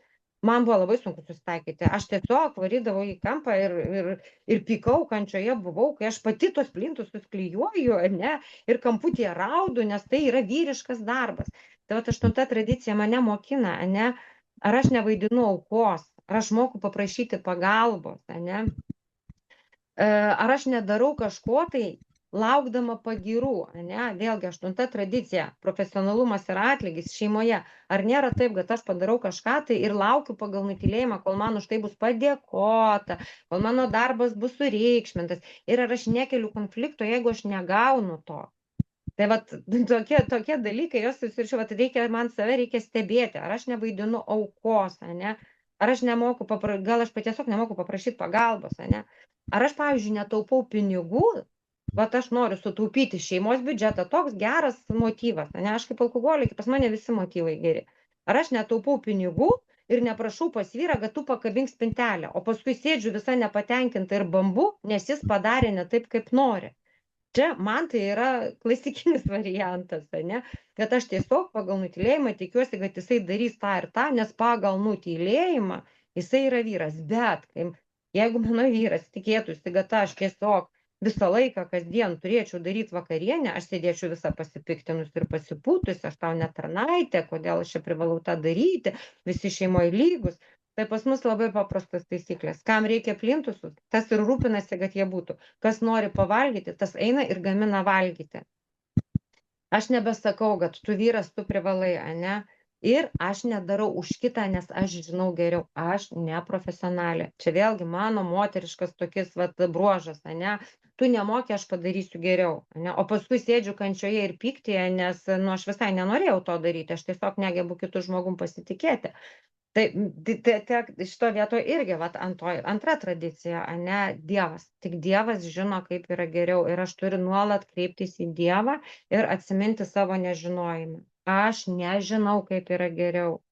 [SPEAKER 1] Man buvo labai sunku susitaikyti. Aš tiesiog varydavau į kampą ir pykau, kančioje buvau, kai aš pati tos plintus susklijuoju, ne, ir kamputėje raudu, nes tai yra vyriškas darbas. Tai 8 tradicija mane mokina, ne, ar aš nevaidinu aukos, ar aš moku paprašyti pagalbos, ne, ar aš nedarau kažko tai laukdama pagyrų, ne, vėlgi 8 tradicija, profesionalumas ir atlygis šeimoje. Ar nėra taip, kad aš padarau kažką tai ir laukiu pagal nutylėjimą, kol man už tai bus padėkota, kol mano darbas bus sureikšmintas ir ar aš nekeliu konflikto, jeigu aš negaunu to. Tai tokie dalykai, jos susirišiu, man save reikia stebėti, ar aš nevaidinu aukos, ne, ar aš nemoku, gal aš tiesiog nemoku paprašyti pagalbos, ne, ar aš, pavyzdžiui, netaupau pinigų, aš noriu sutaupyti šeimos biudžetą, toks geras motyvas, ne, aš kaip alkoholikė, pas mane visi motyvai geri, ar aš netaupau pinigų ir neprašau pas vyrą, kad tu pakabink spintelę, o paskui sėdžiu visa nepatenkinta ir bambu, nes jis padarė ne taip, kaip nori. Čia man tai yra klasikinis variantas, ne? Kad aš tiesiog pagal nutylėjimą tikiuosi, kad jisai darys tą ir tą, nes pagal nutylėjimą jisai yra vyras. Bet jeigu mano vyras tikėtųsi, kad aš tiesiog visą laiką kasdien turėčiau daryti vakarienę, aš sėdėčiau visą pasipiktinus ir pasipūtus, aš tau netarnaitė, kodėl aš čia privalau tą daryti, visi šeimoje lygus. Tai pas mus labai paprastas taisyklės. Kam reikia plintusus, tas ir rūpinasi, kad jie būtų. Kas nori pavalgyti, tas eina ir gamina valgyti. Aš nebesakau, kad tu vyras, tu privalai, ne? Ir aš nedarau už kitą, nes aš žinau geriau. Aš neprofesionalė. Čia vėlgi mano moteriškas tokis bruožas, ne? Tu nemoki, aš padarysiu geriau. Ne? O paskui sėdžiu kančioje ir pyktėje, nes aš visai nenorėjau to daryti. Aš tiesiog negebu kitų žmogum pasitikėti. Tai šito vietoje irgi, antra tradicija, ne, Dievas. Tik Dievas žino, kaip yra geriau. Ir aš turiu nuolat kreiptis į Dievą ir atsiminti savo nežinojimą. Aš nežinau, kaip yra geriau.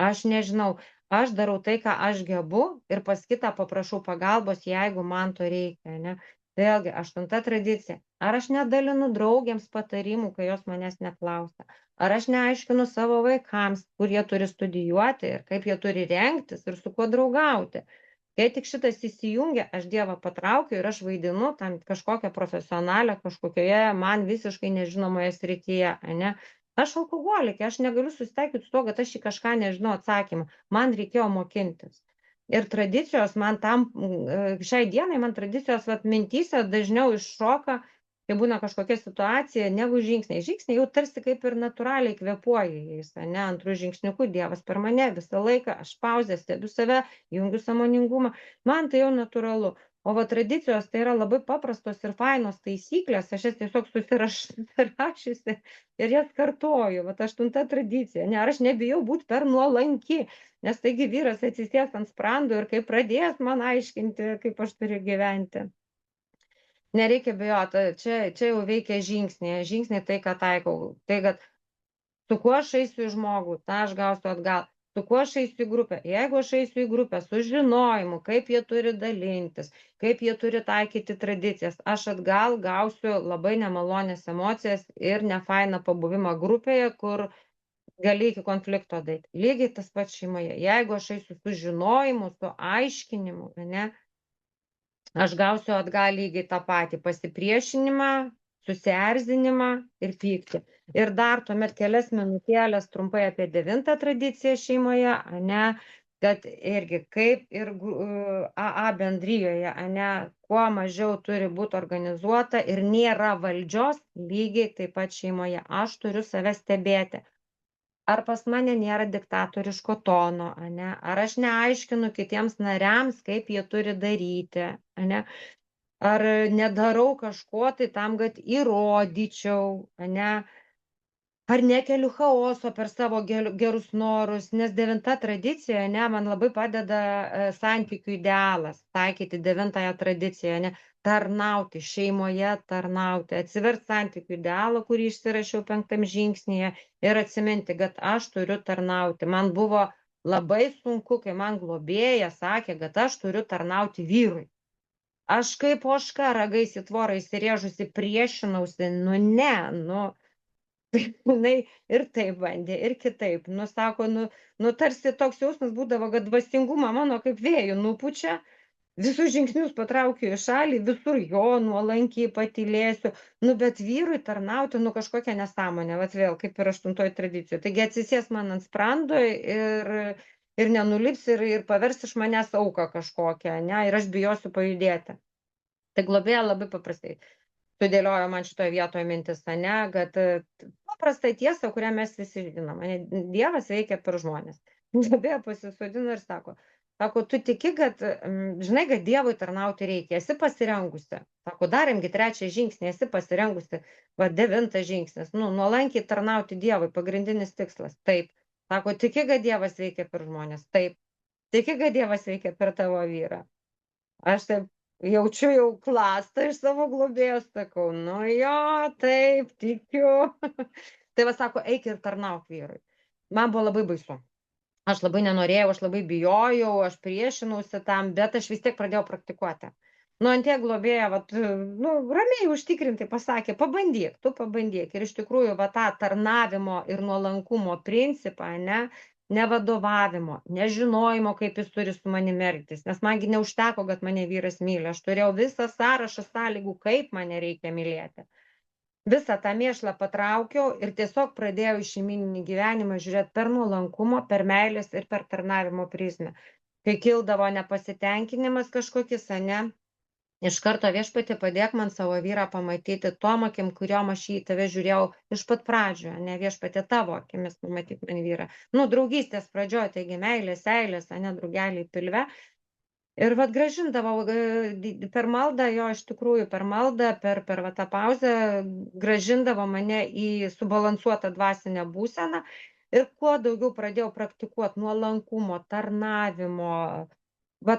[SPEAKER 1] Aš nežinau. Aš darau tai, ką aš gebu ir pas kitą paprašau pagalbos, jeigu man to reikia, ne. Vėlgi, 8 tradicija. Ar aš nedalinu draugėms patarimų, kai jos manęs neklausia? Ar aš neaiškinu savo vaikams, kur jie turi studijuoti ir kaip jie turi rengtis ir su kuo draugauti? Kai tik šitas įsijungia, aš Dievą patraukiu ir aš vaidinu tam kažkokią profesionalę, kažkokioje man visiškai nežinomoje srityje, ne? Aš alkoholikė, aš negaliu susitaikyti su to, kad aš į kažką nežinau atsakymą. Man reikėjo mokintis. Ir tradicijos man šiai dienai man tradicijos vat mintyse dažniau iššoka, kai būna kažkokia situacija, negu žingsniai. Žingsniai jau tarsi kaip ir natūraliai kvėpuoja jais, ane, antru žingsniuku Dievas per mane visą laiką, aš pauzę, stebiu save, jungiu sąmoningumą, man tai jau natūralu. O va tradicijos tai yra labai paprastos ir fainos taisyklės, aš jas tiesiog susirašiusi ir jas kartoju. Vat 8 tradicija, ne, ar aš nebijau būti per nuolanki, nes taigi vyras atsisės ant sprando ir kai pradės man aiškinti, kaip aš turiu gyventi. Nereikia bijoti, čia jau veikia žingsniai. Žingsniai tai, ką taikau. Tai, kad su kuo aš eisiu į žmogų, tą aš gausiu atgal. Su kuo aš eisiu į grupę. Jeigu aš eisiu į grupę su žinojimu, kaip jie turi dalintis, kaip jie turi taikyti tradicijas, aš atgal gausiu labai nemalonės emocijas ir nefainą pabuvimą grupėje, kur gali iki konflikto daeiti. Lygiai tas pats šeimoje. Jeigu aš eisiu su žinojimu, su aiškinimu, ne, aš gausiu atgal lygiai tą patį pasipriešinimą, susierzinimą ir pyktį. Ir dar tuomet kelias minutėlės trumpai apie 9 tradiciją šeimoje, ane, kad irgi kaip ir AA bendrijoje, ane, kuo mažiau turi būti organizuota ir nėra valdžios, lygiai taip pat šeimoje. Aš turiu save stebėti. Ar pas mane nėra diktatoriško tono, ane? Ar aš neaiškinu kitiems nariams, kaip jie turi daryti, ane? Ar nedarau kažko tai tam, kad įrodyčiau, ane? Ar nekeliu chaoso per savo gerus norus, nes 9 tradicija, ne, man labai padeda santykių idealas, taikyti 9 tradiciją, ne, tarnauti, šeimoje tarnauti, atsiverti santykių idealą, kurį išsirašiau 5 žingsnyje ir atsiminti, kad aš turiu tarnauti. Man buvo labai sunku, kai man globėja sakė, kad aš turiu tarnauti vyrui. Aš kaip ožka ragais į tvorą įsirėžusi priešinausi, jinai ir taip bandė, ir kitaip. Nu, sako, tarsi toks jausmas būdavo, kad dvasingumą mano kaip vėjų nupučia, visus žingsnius patraukiu į šalį, visur jo nuolankiai patylėsiu, bet vyrui tarnauti, kažkokia nesąmonė, vat vėl, kaip ir 8 tradicijoje. Taigi atsisės man ant sprando ir nenulips ir pavers iš manęs auką kažkokią, ne, ir aš bijosiu pajudėti. Tai globėja labai paprastai sudėliojo man šitoje vietoje mintis, ane, kad paprastą tiesą, kurią mes visi žinom, Dievas veikia per žmonės. Globėja pasisodino ir sako, tu tiki, kad, žinai, kad Dievui tarnauti reikia, esi pasirengusi. Sako, darėmgi 3 žingsnį, esi pasirengusi, 9 žingsnis, nuolankiai tarnauti Dievui, pagrindinis tikslas. Taip. Sako, tiki, kad Dievas veikia per žmonės. Taip. Tiki, kad Dievas veikia per tavo vyrą. Aš taip jaučiu jau klastą iš savo globėjos, sakau, jo, taip, tikiu. Tai va, sako, eik ir tarnauk vyrui. Man buvo labai baisu. Aš labai nenorėjau, aš labai bijojau, aš priešinausi tam, bet aš vis tiek pradėjau praktikuoti. Antie globėja, ramiai užtikrintai pasakė, pabandyk, tu pabandyk. Ir iš tikrųjų, tą tarnavimo ir nuolankumo principą, ne vadovavimo, nežinojimo, kaip jis turi su manimi elgtis. Nes mangi neužteko, kad mane vyras myli. Aš turėjau visą sąrašą sąlygų, kaip mane reikia mylėti. Visą tą mėšlą patraukiau ir tiesiog pradėjau į šeimyninį gyvenimą žiūrėti per nuolankumo, per meilės ir per tarnavimo prizmę. Kai kildavo nepasitenkinimas kažkokis, iš karto Viešpatie padėk man savo vyrą pamatyti tom akim, kuriom aš į tave žiūrėjau iš pat pradžių, Viešpatie tavo akimis pamatyk man vyrą. Draugystės pradžioje, taigi meilės, seilės, draugeliai pilve. Ir grąžindavau per maldą, jo iš tikrųjų per maldą, per tą pauzę grąžindavo mane į subalansuotą dvasinę būseną. Ir kuo daugiau pradėjau praktikuoti nuolankumo, tarnavimo,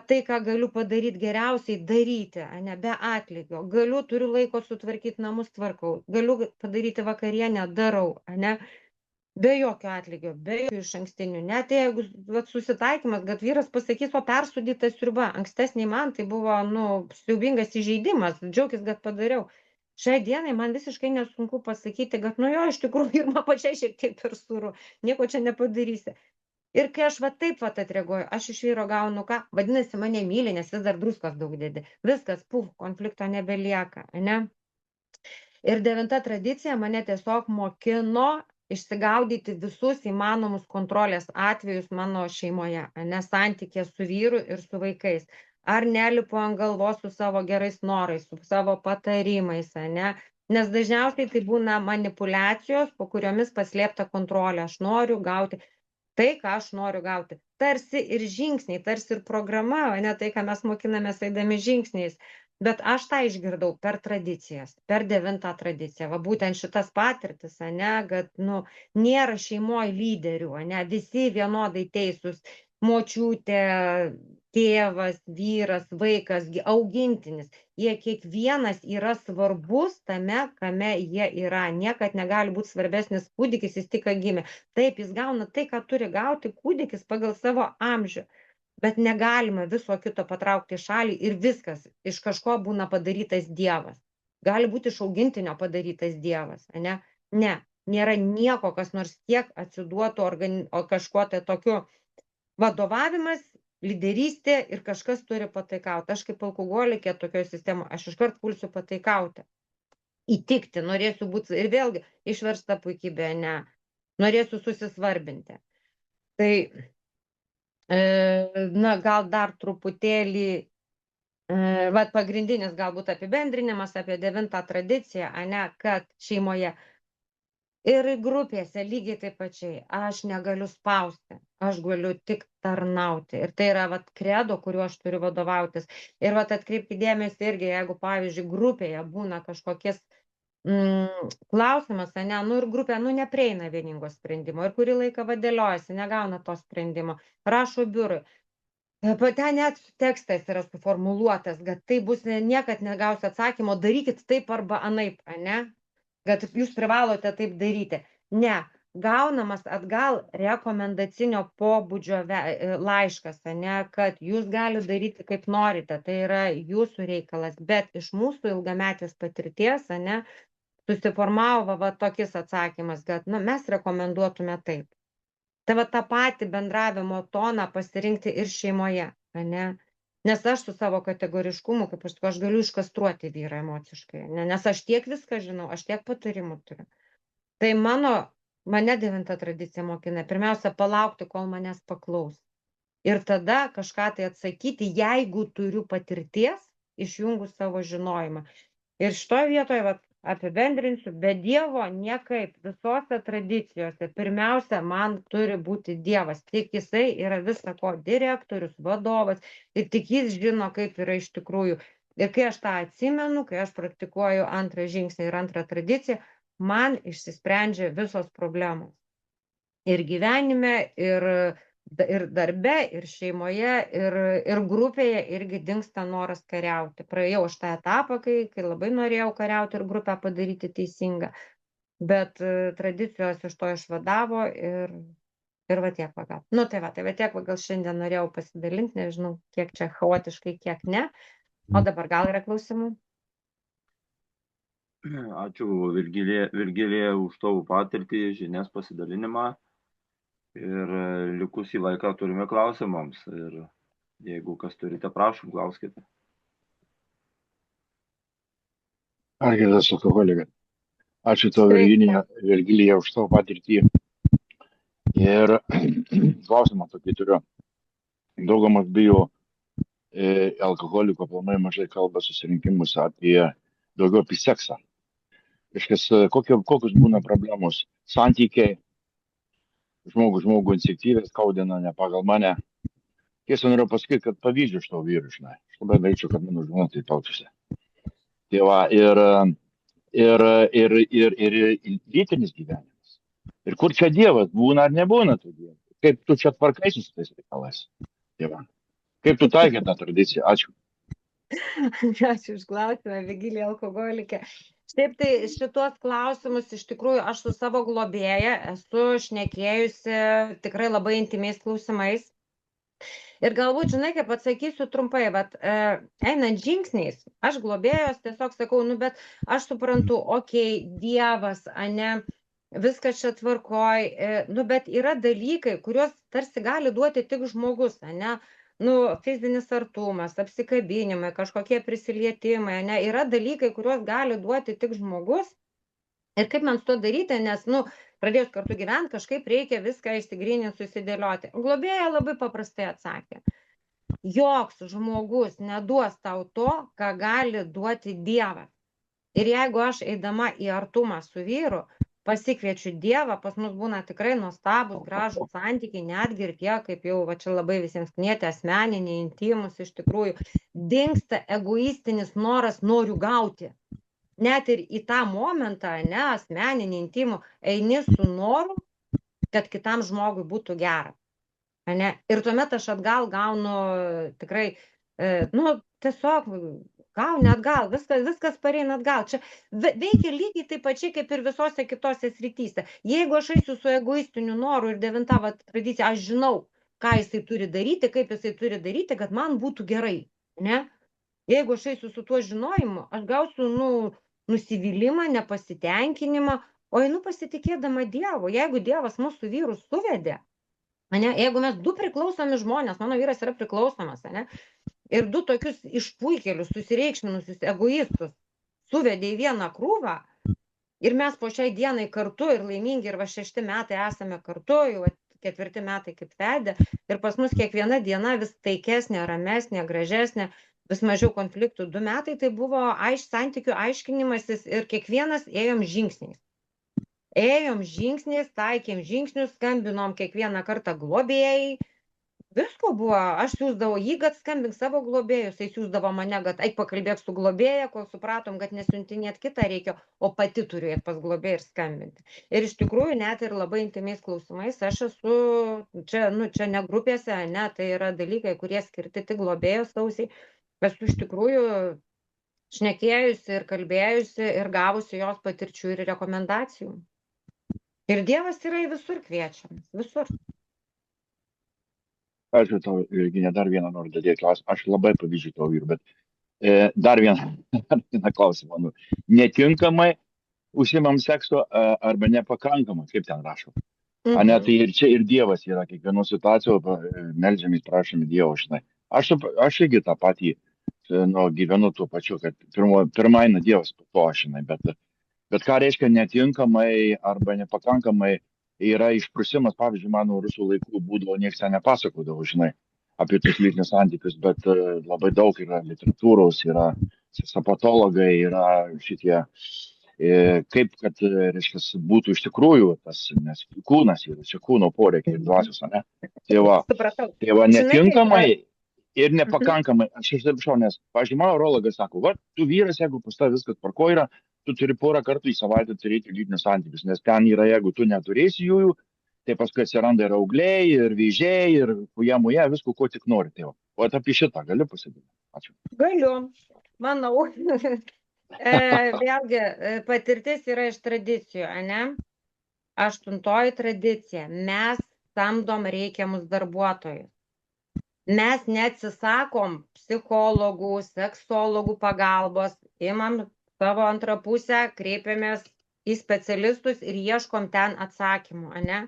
[SPEAKER 1] tai, ką galiu padaryti geriausiai, daryti, be atlygio. Turiu laiko sutvarkyti namus, tvarkau. Galiu padaryti vakarienę, darau, be jokio atlygio, be jokių išankstinių. Net jeigu susitaikymas, kad vyras pasakys, o persūdyta sriuba, ankstesniai man tai buvo, siaubingas įžeidimas, džiaugis, kad padariau. Šiai dienai man visiškai nesunku pasakyti, kad, jo, iš tikrųjų, ir man pačiai šiek tiek per sūru, nieko čia nepadarysi. Ir kai aš taip atreaguoju, aš iš vyro gaunu ką, vadinasi, mane myli, nes vis dar druskos daug dedi. Viskas, konflikto nebelieka, ne? Ir 9 tradicija mane tiesiog mokino išsigaudyti visus įmanomus kontrolės atvejus mano šeimoje, ane, santykė su vyru ir su vaikais. Ar nelipu ant galvos su savo gerais norais, su savo patarimais, ane. Nes dažniausiai tai būna manipulacijos, po kuriomis paslėpta kontrolė. Aš noriu gauti tai, ką aš noriu gauti. Tarsi ir žingsniai, tarsi ir programa, ne tai, ką mes mokinamės eidami žingsniais. Bet aš tą išgirdau per tradicijas, per 9 tradiciją. Va būtent šitas patirtis, ane, kad, nu, nėra šeimoje lyderių, ane, visi vienodai teisūs. Močiutė, tėvas, vyras, vaikas, augintinis. Jie kiekvienas yra svarbus tame, kame jie yra. Niekad negali būti svarbesnis kūdikis, jis tik gimė. Taip, jis gauna tai, ką turi gauti kūdikis pagal savo amžių. Bet negalima viso kito patraukti į šalį ir viskas. Iš kažko būna padarytas dievas. Gali būti iš augintinio padarytas dievas, ane? Ne, nėra nieko, kas nors tiek atsiduotų kažkuo tai tokiu. Vadovavimas, lyderystė ir kažkas turi pataikauti. Aš kaip alkoholikė tokioje sistemoje, aš iškart pulsiu pataikauti. Įtikti, norėsiu būti, ir vėlgi, išversta puikybė, ne. Norėsiu susisvarbinti. Tai, na, gal dar truputėlį, pagrindinis galbūt apibendrinimas apie 9 tradiciją, ane, kad šeimoje ir grupėse lygiai taip pačiai. Aš negaliu spausti, aš galiu tik tarnauti. Ir tai yra kredo, kuriuo aš turiu vadovautis. Ir atkreipkite dėmesį irgi, jeigu, pavyzdžiui, grupėje būna kažkokies klausimas, ane, nu ir grupė, nu neprieina vieningo sprendimo. Ir kurį laiką vadėliojasi, negauna to sprendimo. Rašo biurui. Ten net tekstas yra suformuluotas, kad tai bus, niekad negausi atsakymo, darykit taip arba anaip, ane? Kad jūs privalote taip daryti. Ne, gaunamas atgal rekomendacinio pobūdžio laiškas, ane, kad jūs galite daryti kaip norite, tai yra jūsų reikalas, bet iš mūsų ilgametės patirties, ane, susiformavo tokis atsakymas, kad, nu, mes rekomenduotume taip. Tai tą patį bendravimo toną pasirinkti ir šeimoje, ane. Nes aš su savo kategoriškumu, kaip aš sakau, aš galiu iškastruoti vyrą emociškai, nes aš tiek viską žinau, aš tiek patarimų turiu. Tai mane 9 tradicija mokina, pirmiausia, palaukti, kol manęs paklaus. Ir tada kažką tai atsakyti, jeigu turiu patirties, išjungus savo žinojimą. Ir šitoje vietoje, apibendrinsiu, be Dievo niekaip, visose tradicijose, pirmiausia, man turi būti Dievas, tik jisai yra visako direktorius, vadovas, ir tik jis žino, kaip yra iš tikrųjų. Ir kai aš tą atsimenu, kai aš praktikuoju 2 žingsnį ir 2 tradiciją, man išsisprendžia visos problemos. Ir gyvenime, ir darbe, ir šeimoje, ir grupėje irgi dingsta noras kariauti. Praėjau aš tą etapą, kai labai norėjau kariauti ir grupę padaryti teisingą, bet tradicijos iš to išvadavo ir tiek pagal. Nu tai tiek pagal šiandien norėjau pasidalinti, nežinau, kiek čia chaotiškai, kiek ne. O dabar gal yra klausimų?
[SPEAKER 2] Ačiū Virgilija už tavo patirtį, žinias, pasidalinimą. Ir likusį laiką turime klausimams. Ir jeigu kas turite, prašom, klauskite.
[SPEAKER 3] Algirdas alkoholikas. Ačiū tau, Virgilija, už tavo patirtį. Ir klausimą tokį turiu. Daugumas bijo alkoholiko planai mažai kalba susirinkimus daugiau apie seksą. Iškės, kokios būna problemos? Santykiai, žmogų instinktyviai skaudina, ne pagal mane. Tiesa, noriu pasakyti, kad pavyzdžių iš to vyrų, žinai. Aš labai norėčiau, kad mano žmona tai tautųsi. Tai va, ir lytinis gyvenimas. Ir kur čia Dievas, būna ar nebūna tų Dievų? Kaip tu čia tvarkaisi su tais reikalais? Tai va. Kaip tu taikė tą tradiciją? Ačiū.
[SPEAKER 1] Ačiū už klausimą, Virgilija alkoholikė. Taip, tai šitos klausimus iš tikrųjų aš su savo globėja esu šnekėjusi tikrai labai intymiais klausimais. Ir galbūt, žinai, kaip atsakysiu trumpai, einant žingsniais, aš globėjos tiesiog sakau, nu, bet aš suprantu, okei, Dievas, ane, viskas čia tvarkoj, nu, bet yra dalykai, kuriuos tarsi gali duoti tik žmogus, ane, nu, fizinis artumas, apsikabinimai, kažkokie prisilietimai, ane, yra dalykai, kuriuos gali duoti tik žmogus. Ir kaip man su to daryti, nes, nu, pradėjus kartu gyventi, kažkaip reikia viską išsigryninti, susidėlioti. Globėja labai paprastai atsakė. Joks žmogus neduos tau to, ką gali duoti Dievas. Ir jeigu aš eidama į artumą su vyru, pasikviečiu Dievą, pas mus būna tikrai nuostabus, gražus santykiai, netgi ir tie, kaip jau va čia labai visiems knieti, asmeniniai, intimus, iš tikrųjų, dingsta egoistinis noras noriu gauti. Net ir į tą momentą, ne, asmeninį, intimų, eini su noru, kad kitam žmogui būtų gera. Ne? Ir tuomet aš atgal gaunu tikrai, nu, tiesiog gauni atgal, viskas pareina atgal. Čia veikia lygiai taip pačiai, kaip ir visose kitose srityse. Jeigu aš eisiu su egoistiniu noru ir 9 tradicija, aš žinau, ką jisai turi daryti, kaip jisai turi daryti, kad man būtų gerai. Ne? Jeigu aš eisiu su tuo žinojimu, aš gausiu nusivylimą, nepasitenkinimą, o einu pasitikėdama Dievu. Jeigu Dievas mūsų vyrus suvedė, ne? Jeigu mes 2 priklausomi žmonės, mano vyras yra priklausomas, ne? Ir 2 tokius išpuikėlius, susireikšminusius egoistus suvedė į vieną krūvą ir mes po šiai dienai kartu ir laimingi ir va 6 metai esame kartu, jau 4 metai kaip vedė ir pas mus kiekviena diena vis taikesnė, ramesnė, gražesnė, vis mažiau konfliktų. 2 metai tai buvo santykių aiškinimasis ir kiekvienas ėjom žingsniais. Ėjom žingsniais, taikėm žingsnius, skambinom kiekvieną kartą globėjai. Visko buvo, aš siūsdavau jį, kad skambink savo globėjus, jis siūsdavo mane, kad eik pakalbėk su globėja, kol supratom, kad nesiuntinėt kitą reikia, o pati turiu eit pas globėją ir skambinti. Ir iš tikrųjų net ir labai intymiais klausimais aš esu, čia ne grupėse, ne, tai yra dalykai, kurie skirti tik globėjos ausiai, esu iš tikrųjų šnekėjusi ir kalbėjusi ir gavusi jos patirčių ir rekomendacijų. Ir Dievas yra į visur kviečiamas, visur.
[SPEAKER 3] Ačiū tau, Virginija, dar vieną noriu dadėti klausimą. Aš labai pavyzdžiui tau vyru, bet dar vieną klausimą. Netinkamai užsimam sekso arba nepakankamai, kaip ten rašo. Ane, tai ir čia ir Dievas yra, kiekvienos situacijos meldžiamės, prašome Dievo, žinai. Aš irgi tą patį gyvenu tuo pačiu, kad pirma eina Dievas, po to aš, žinai, bet ką reiškia netinkamai arba nepakankamai yra išprusimas, pavyzdžiui, mano rusų laikų būdavo, nieks ten nepasakodavo, žinai, apie tos lytinius santykius, bet labai daug yra literatūros, yra sapatologai, yra šitie, kaip, kad, reiškia, būtų iš tikrųjų tas, nes kūnas yra, čia kūno poreikiai ir dvasios, ne? Tai va netinkamai ir nepakankamai, aš išsiprašau, nes, pavyzdžiui, mano urologas sako, va, tu vyras, jeigu pas tavai viskas tvarkoj yra, tu turi porą kartų į savaitę turėti lytinius santykius, nes ten yra, jeigu tu neturėsi jų, tai paskui atsiranda ir augliai, ir vėžiai, ir muja, visko, ko tik nori. Tai o apie šitą galiu pasidėti? Ačiū.
[SPEAKER 1] Galiu, manau. Vėlgi, patirtis yra iš tradicijų, ne? 8 tradicija. Mes samdom reikiamus darbuotojus. Mes neatsisakom psichologų, seksologų pagalbos, imam savo antrą pusę, kreipiamės į specialistus ir ieškom ten atsakymų, ne?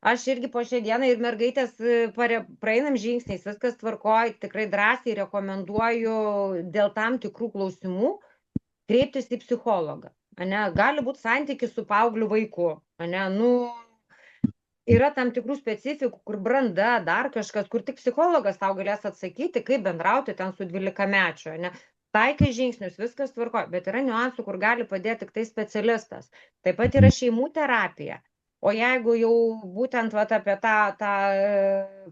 [SPEAKER 1] Aš irgi po šią dieną ir mergaitės praeinam žingsniais, viskas tvarkoj, tikrai drąsiai rekomenduoju dėl tam tikrų klausimų kreiptis į psichologą, ne? Gali būti santykis su paaugliu vaiku, ne? Yra tam tikrų specifikų, kur branda, dar kažkas, kur tik psichologas tau galės atsakyti, kaip bendrauti ten su 12-mečiu, ne? Taikai žingsnius, viskas tvarko, bet yra niuansų, kur gali padėti tik tai specialistas. Taip pat yra šeimų terapija. O jeigu jau būtent apie tą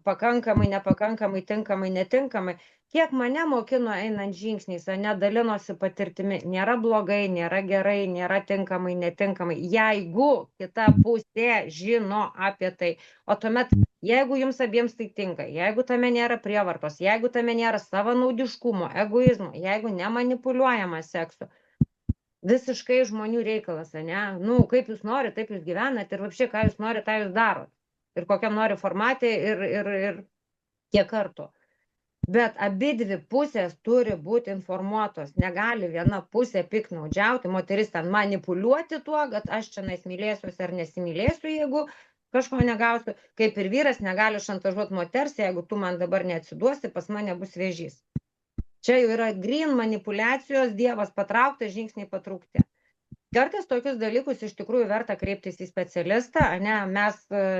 [SPEAKER 1] pakankamai, nepakankamai, tinkamai, netinkamai, kiek mane mokino einant žingsniais, nedalinosi patirtimi, nėra blogai, nėra gerai, nėra tinkamai, netinkamai. Jeigu kita pusė žino apie tai, o tuomet, jeigu jums abiems tai tinka, jeigu tame nėra prievartos, jeigu tame nėra savanaudiškumo, egoizmo, jeigu nemanipuliuojama seksu, visiškai žmonių reikalas, ne? Kaip jūs norite, taip jūs gyvenate ir vapščiai, ką jūs norite, tą jūs darot. Ir kokiam nori formatė ir kiek kartų. Bet abidvi pusės turi būti informuotos. Negali viena pusė piknaudžiauti, moteris ten manipuliuoti tuo, kad aš čia mylėsiuosi ar nesimylėsiu, jeigu kažko negausiu. Kaip ir vyras negali šantažuoti moters, jeigu tu man dabar neatsiduosi, pas mane bus vėžys. Čia jau yra green manipuliacijos, Dievas patrauktas, žingsniai patraukti. Kartais tokius dalykus iš tikrųjų verta kreiptis į specialistą, ne, mes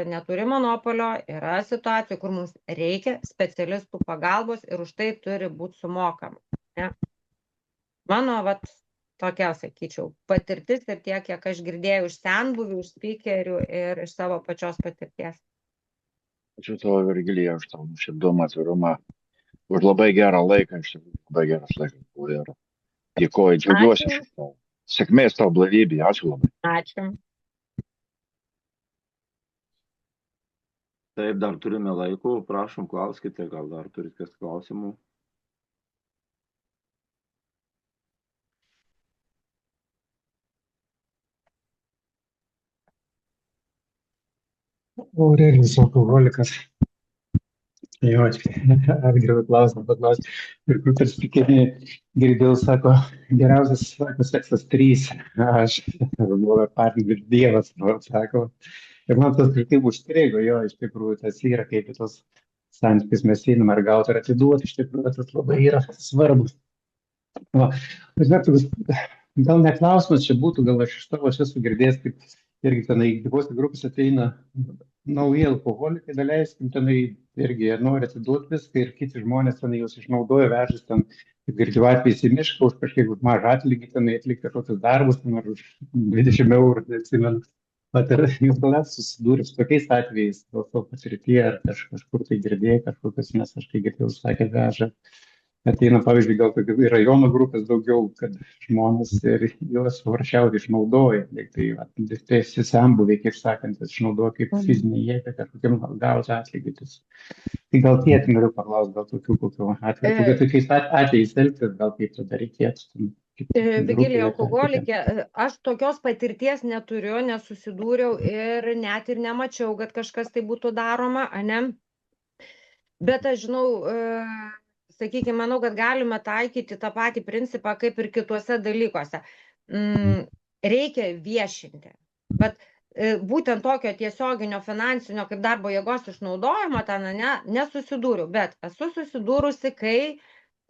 [SPEAKER 1] neturime monopolio, yra situacijų, kur mums reikia specialistų pagalbos ir už tai turi būti sumokama. Ne. Mano, tokia, sakyčiau, patirtis ir tiek, kiek aš girdėjau iš senbuvių, iš speakerių ir iš savo pačios patirties.
[SPEAKER 3] Ačiū tavo, Virgilija, už tavo nuoširdumą, atvirumą, už labai gerą laiką, iš tikrųjų, labai geras laikas buvo ir dėkoju, džiaugiuosi iš tavo. Sėkmės tavo blaivybė, ačiū labai.
[SPEAKER 1] Ačiū.
[SPEAKER 2] Taip, dar turime laiko, prašom, klauskite, gal dar turite kas klausimų.
[SPEAKER 4] Aurelijus alkoholikas. Jo, atgriau klausimą paklausti. Ir kur tarp spikeriai girdėjau, sako, geriausias, sako, seksas 3. Aš galvoju, partneris Dievas, sako. Ir man tas kažkaip užstrigo, jo, iš tikrųjų, tas yra, kaip į tos santykius mes einam ar gauti ar atiduoti, iš tikrųjų, tas labai yra svarbus. Va, gal ne klausimas čia būtų, gal aš iš tavo esu girdėjęs, kaip irgi tenai gyvose grupėse ateina nauji alkoholikai, daleiskim, tenai irgi nori atiduoti viską ir kiti žmonės tenai jūs išnaudoja, vežas ten, kaip girdėjau, atvejais į mišką už kažkiek už mažą atlygį tenai atlikti kažkokius darbus, ten ar už 20 eurų, atsimenu. Bet ir jūs gal susidūrė su tokiais atvejais, dėl to patirtie, ar kažkur tai girdėjai kažkokius, nes aš kai girdėjau, sakė, veža. Ateina, pavyzdžiui, gal tokių rajono grupės daugiau, kad žmonės ir juos varšiausiai išnaudoja. Tai senbuviai, kaip sakant, išnaudoja kaip fizinį jėgą, kažkokiam gauti atlygius. Tai gal tiek noriu paklausti, gal tokių kokių atvejų. Kokie tokiais atvejais elgtis, gal kaip tada reikėtų.
[SPEAKER 1] Vigilija alkoholikė, aš tokios patirties neturiu, nesusidūriau ir net ir nemačiau, kad kažkas tai būtų daroma, ne? Bet aš žinau, sakykime, manau, kad galime taikyti tą patį principą kaip ir kituose dalykuose. Reikia viešinti. Bet būtent tokio tiesioginio finansinio kaip darbo jėgos išnaudojimo ten nesusidūriau, bet esu susidūrusi, kai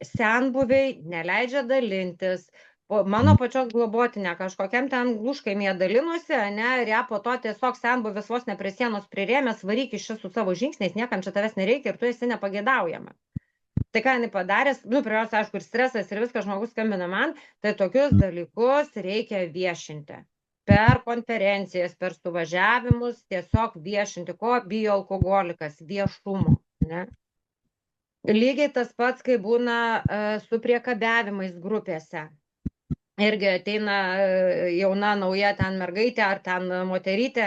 [SPEAKER 1] senbuviai neleidžia dalintis. Mano pačios globotinė kažkokiam ten gluškaimėje dalinosi, ir ją po to tiesiog senbuvis vos ne prie sienos prirėmęs, varyk iš čia su savo žingsniais, niekam čia tavęs nereikia ir tu esi nepageidaujama. Tai ką jinai padarė, pirmiausia, aišku, ir stresas ir viskas, žmogus skambina man, tai tokius dalykus reikia viešinti. Per konferencijas, per suvažiavimus, tiesiog viešinti, ko bijo alkoholikas, viešumo, ne? Lygiai tas pats, kai būna su priekabiavimais grupėse. Irgi ateina jauna nauja ten mergaitė ar ten moterytė,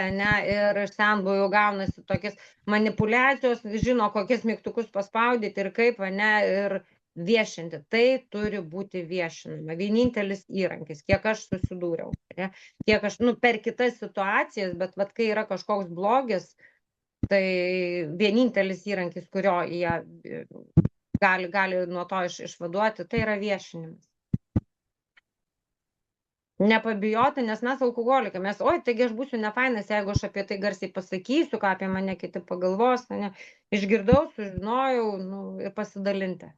[SPEAKER 1] ir senbuvių gaunasi tokias manipuliacijos, žino, kokias mygtukus paspaudyti ir kaip, ir viešinti. Tai turi būti viešinama. Vienintelis įrankis, kiek aš susidūriau. Kiek aš, per kitas situacijas, bet kai yra kažkoks blogis, tai vienintelis įrankis, kurio jie gali nuo to išvaduoti, tai yra viešinimas. Nepabijoti, nes mes alkoholikai, taigi aš būsiu nefainas, jeigu aš apie tai garsiai pasakysiu, ką apie mane kiti pagalvos, išgirdau, sužinojau, ir pasidalinti.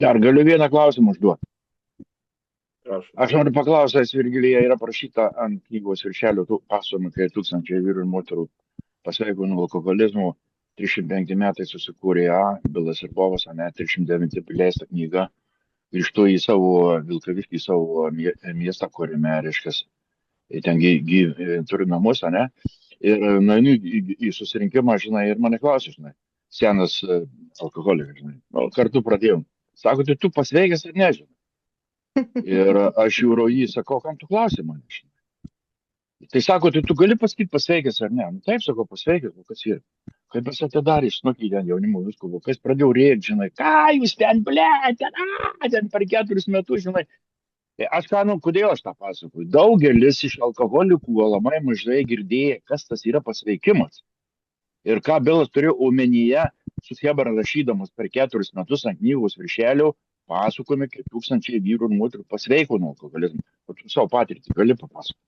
[SPEAKER 3] Dar galiu vieną klausimą užduoti.
[SPEAKER 2] Prašom.
[SPEAKER 3] Aš noriu paklausyti, Virgilija, yra parašyta ant knygos viršelio pasakojimų, kai 1000 vyrų ir moterų pasveiko nuo alkoholizmo, 305 metai susikūrė Bilas ir Bovas, 309 leista knyga. Grįžtu į savo Vilkaviškį, į savo miestą, kuriame, reiškia, ten turiu namus, ir nueinu į susirinkimą, ir mane klausia, senas alkoholikas, kartu pradėjom. Sako, tai tu pasveikęs ir nežinai. Ir aš žiūriu jį, sakau, kam tu klausai mane? Tai sako, tai tu gali pasakyti pasveikęs ar ne? Taip, sako, pasveikęs, kas yra. Kaip mes atidarė, snukį ten jaunimo visko, kas pradėjau rėkti, ką jūs ten, ten per 4 metus, Aš kodėl aš tą pasakoju? Daugelis iš alkoholikų labai mažai girdėję, kas tas yra pasveikimas. Ir ką Bilas turėjo omenyje, su Hebra rašydamas per 4 metus ant knygos viršelio, pasakojame, kaip tūkstančiai vyrų ir moterų pasveiko nuo alkoholizmo. O tu savo patirtį gali papasakoti.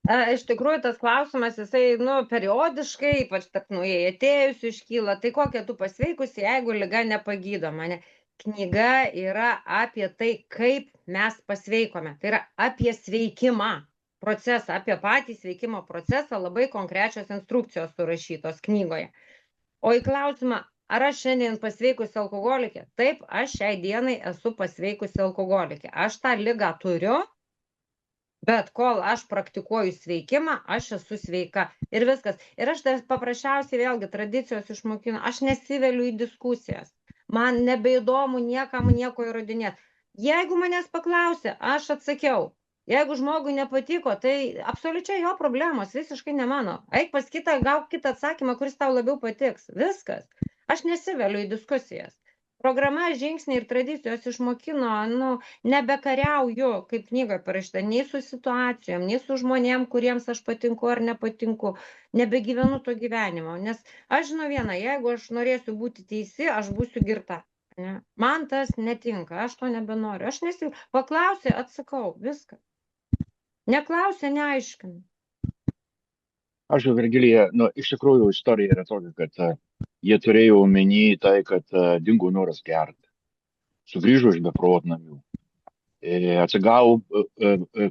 [SPEAKER 1] Iš tikrųjų, tas klausimas, jisai, periodiškai, ypač tarp naujai atėjusių iškyla, tai kokia tu pasveikusi, jeigu liga nepagydoma, ne? Knyga yra apie tai, kaip mes pasveikome. Tai yra apie sveikimą procesą, apie patį sveikimo procesą, labai konkrečios instrukcijos surašytos knygoje. O į klausimą, ar aš šiandien pasveikusi alkoholikė? Taip, aš šiai dienai esu pasveikusi alkoholikė. Aš tą ligą turiu, bet kol aš praktikuoju sveikimą, aš esu sveika. Ir viskas. Ir aš paprasčiausiai vėlgi tradicijos išmokinu, aš nesiveliu į diskusijas. Man nebeįdomu niekam nieko įrodinėti. Jeigu manęs paklausė, aš atsakiau. Jeigu žmogui nepatiko, tai absoliučiai jo problemos, visiškai ne mano. Eik pas kitą, gauk kitą atsakymą, kuris tau labiau patiks. Viskas. Aš nesiveliu į diskusijas. Programa, žingsniai ir tradicijos išmokino, nebekariauju, kaip knyga parašyta, nei su situacijom, nei su žmonėm, kuriems aš patinku ar nepatinku. Nebegyvenu to gyvenimo. Nes aš žinau vieną, jeigu aš norėsiu būti teisi, aš būsiu girta. Ne? Man tas netinka, aš to nebenoriu. Aš paklausė, atsakau, viską. Neklausė, neaiškinu.
[SPEAKER 3] Aš Virgilija, iš tikrųjų istorija yra tokia, kad jie turėjo omeny tai, kad dingo noras gerti. Sugrįžo iš beprotnamių. Atsigavo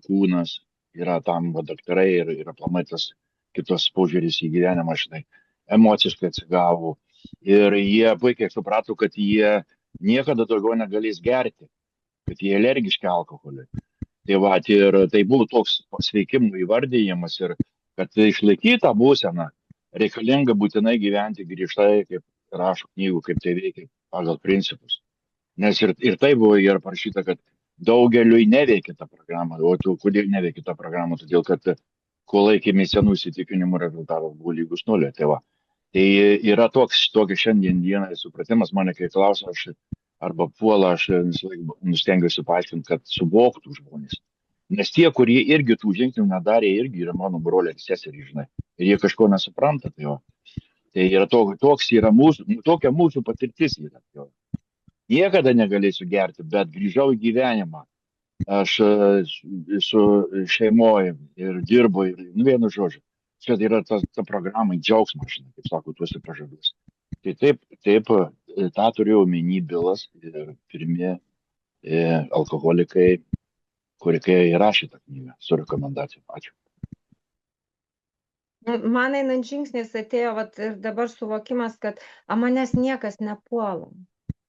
[SPEAKER 3] kūnas, yra tam daktarai ir aplamai tas kitos požiūris į gyvenimą, emociškai atsigavo. Ir jie puikiai suprato, kad jie niekada daugiau negalės gerti, kad jie alergiški alkoholiui. Tai buvo toks pasveikimų įvardyjimas ir kad išlaikytą būseną reikalinga būtinai gyventi griežtai, kaip rašo knygų, kaip tai veikia pagal principus. Nes ir tai buvo ir parašyta, kad daugeliui neveikia tą programą. O tu kodėl neveikia tą programą? Todėl, kad kol laikėme senų įsitikinimų, rezultatas buvo lygus nulio. Tai yra tokia šiandien dienai supratimas, mane kai klausia, aš arba puola, aš nustengiuosi paaiškinti, kad suvoktų žmonės. Nes tie, kurie irgi tų žingsnių nedarė, irgi yra mano broliai ir seserys, žinai. Ir jie kažko nesupranta. Tai yra tokia mūsų patirtis yra. Niekada negalėsiu gerti, bet grįžau į gyvenimą. Aš su šeimoje ir dirbu, ir vienu žodžiu. Čia yra ta programa džiaugsmas, kaip sako, tuose pažadus. Tai taip, tą turėjau omeny Bilas ir pirmie alkoholikai, kurie įrašė tą knygą su rekomendacijom. Ačiū.
[SPEAKER 1] Man einant žingsnis atėjo ir dabar suvokimas, kad manęs niekas nepuola.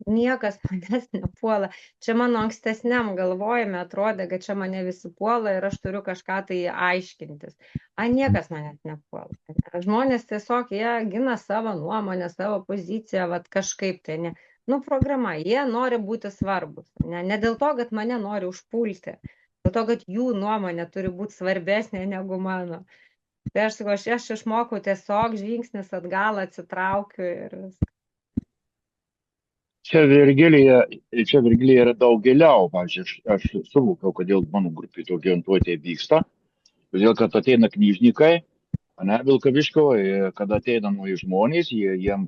[SPEAKER 1] Niekas manęs nepuola. Čia mano ankstesniam galvojime atrodė, kad čia mane visi puola ir aš turiu kažką tai aiškintis. Niekas manęs nepuola. Žmonės tiesiog, jie gina savo nuomonę, savo poziciją, kažkaip tai ne. Programa, jie nori būti svarbus. Ne dėl to, kad mane nori užpulti. Dėl to, kad jų nuomonė turi būti svarbesnė negu mano. Tai aš sakau, aš išmokau tiesiog žingsnis atgal, atsitraukiu ir viskas.
[SPEAKER 3] Čia Virgilija yra daug giliau. Pavyzdžiui, aš suvokiau, kodėl mano grupė tokia orientuotė vyksta. Todėl, kad ateina knyžnikai, Vilkaviškio, kad ateina nauji žmonės, jiem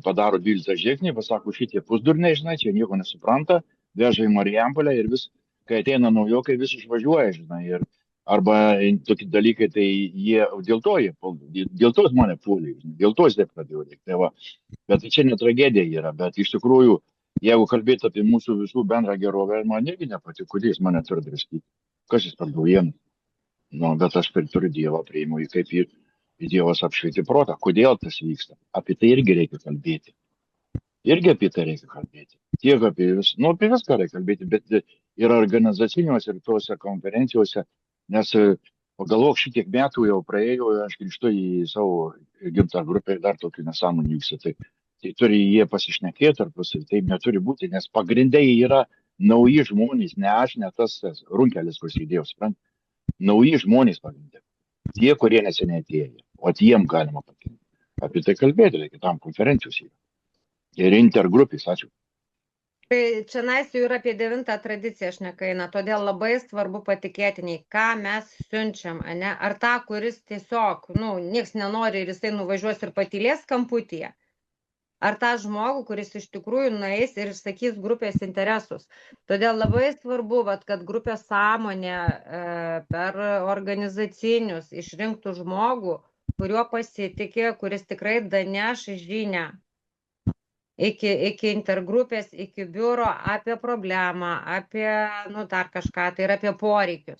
[SPEAKER 3] padaro 12 žingsnį, pasako, šitie pusdurniai, žinai, čia nieko nesupranta, veža į Marijampolę ir kai ateina naujokai, vis išvažiuoja, arba tokie dalykai, tai jie dėl to žmonės puolė, dėl to jis taip pradėjo veikti. Bet čia ne tragedija yra, bet iš tikrųjų, jeigu kalbėti apie mūsų visų bendrą gerovę, man irgi nepatiko, kodėl jis mane turi draskyti. Kas jis per daugienų? Bet aš turiu Dievą, priimu jį kaip Dievas apšvieti protą. Kodėl tas vyksta? Apie tai irgi reikia kalbėti. Tiek apie viską reikia kalbėti, bet ir organizaciniuose, ir tuose konferencijose, nes pagalvok, šitiek metų jau praėjo, aš grįžtu į savo gimtą grupę ir dar tokių nesąmonių vyksta. Tai turi jie pasišnekėti, ar taip neturi būti, nes pagrindai yra nauji žmonės, ne aš, ne tas runkelis, kur sėdėjau, suprant. Nauji žmonės pagrindai. Tie, kurie neseniai atėjo, o jiem galima pakinti. Apie tai kalbėti reikia, tam konferencijos yra. Ir intergrupės, ačiū.
[SPEAKER 1] Tai čia jau yra apie 9 tradiciją šnekaina, todėl labai svarbu patikėtiniai, ką mes siunčiam, ne? Ar tą, kuris tiesiog, nieks nenori ir jisai nuvažiuos ir patylės kamputyje. ar tą žmogų, kuris iš tikrųjų nueis ir išsakys grupės interesus. Todėl labai svarbu, kad grupės sąmonė per organizacinius išrinktų žmogų, kuriuo pasitikė, kuris tikrai daneš žinią iki intergrupės, iki biuro apie problemą, apie, dar kažką, tai yra apie poreikius.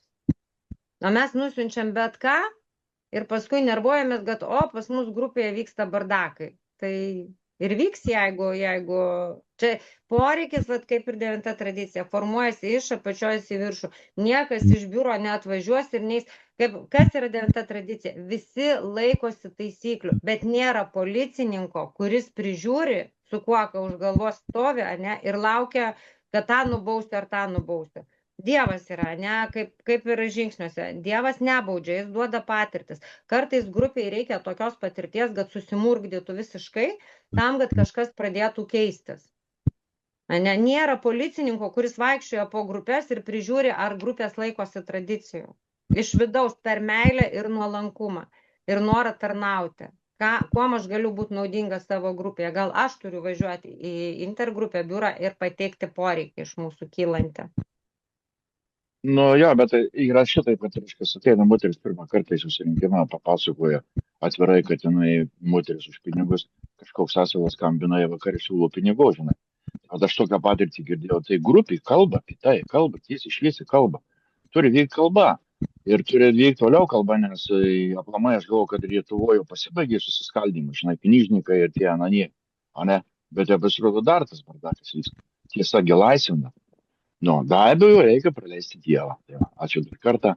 [SPEAKER 1] Mes nusiunčiam bet ką ir paskui nervuojamės, kad, pas mus grupėje vyksta bardakai. Tai ir vyks, jeigu čia poreikis, kaip ir 9 tradicija, formuojasi iš apačios į viršų. Niekas iš biuro neatvažiuos ir neis. Kas yra 9 tradicija? Visi laikosi taisyklių, bet nėra policininko, kuris prižiūri, su kuo už galvos stovi, ir laukia, kad tą nubausti ar tą nubausti. Dievas yra, kaip ir žingsniuose. Dievas nebaudžia, jis duoda patirtis. Kartais grupiai reikia tokios patirties, kad susimurgdytų visiškai, tam, kad kažkas pradėtų keistis. Nėra policininko, kuris vaikščioja po grupės ir prižiūri, ar grupės laikosi tradicijų. Iš vidaus per meilę ir nuolankumą. Ir norą tarnauti. Kuom aš galiu būti naudingas savo grupėje? Gal aš turiu važiuoti į intergrupę biurą ir pateikti poreikį iš mūsų kylantį.
[SPEAKER 3] Jo, bet yra šitaip, kad, reiškia, ateina moteris pirmą kartą į susirinkimą, papasakoja atvirai, kad jinai moteris už pinigus, kažkoks asilas skambina, vakar siūlo pinigų, žinai. Kad aš tokią patirtį girdėjau, tai grupiai kalba, kitai kalba, tiesiai šviesiai kalba. Turi vykti kalba ir turi vykti toliau kalba, nes aplamai aš galvoju, kad Lietuvoje pasibaigė susiskaldymai, žinai, pinižnikai ir tie ananie, bet jau pasirodo dar tas bardakas vyksta. Tiesa, gi laisvina. Be abejo, reikia praleisti Dievą. Ačiū dar kartą.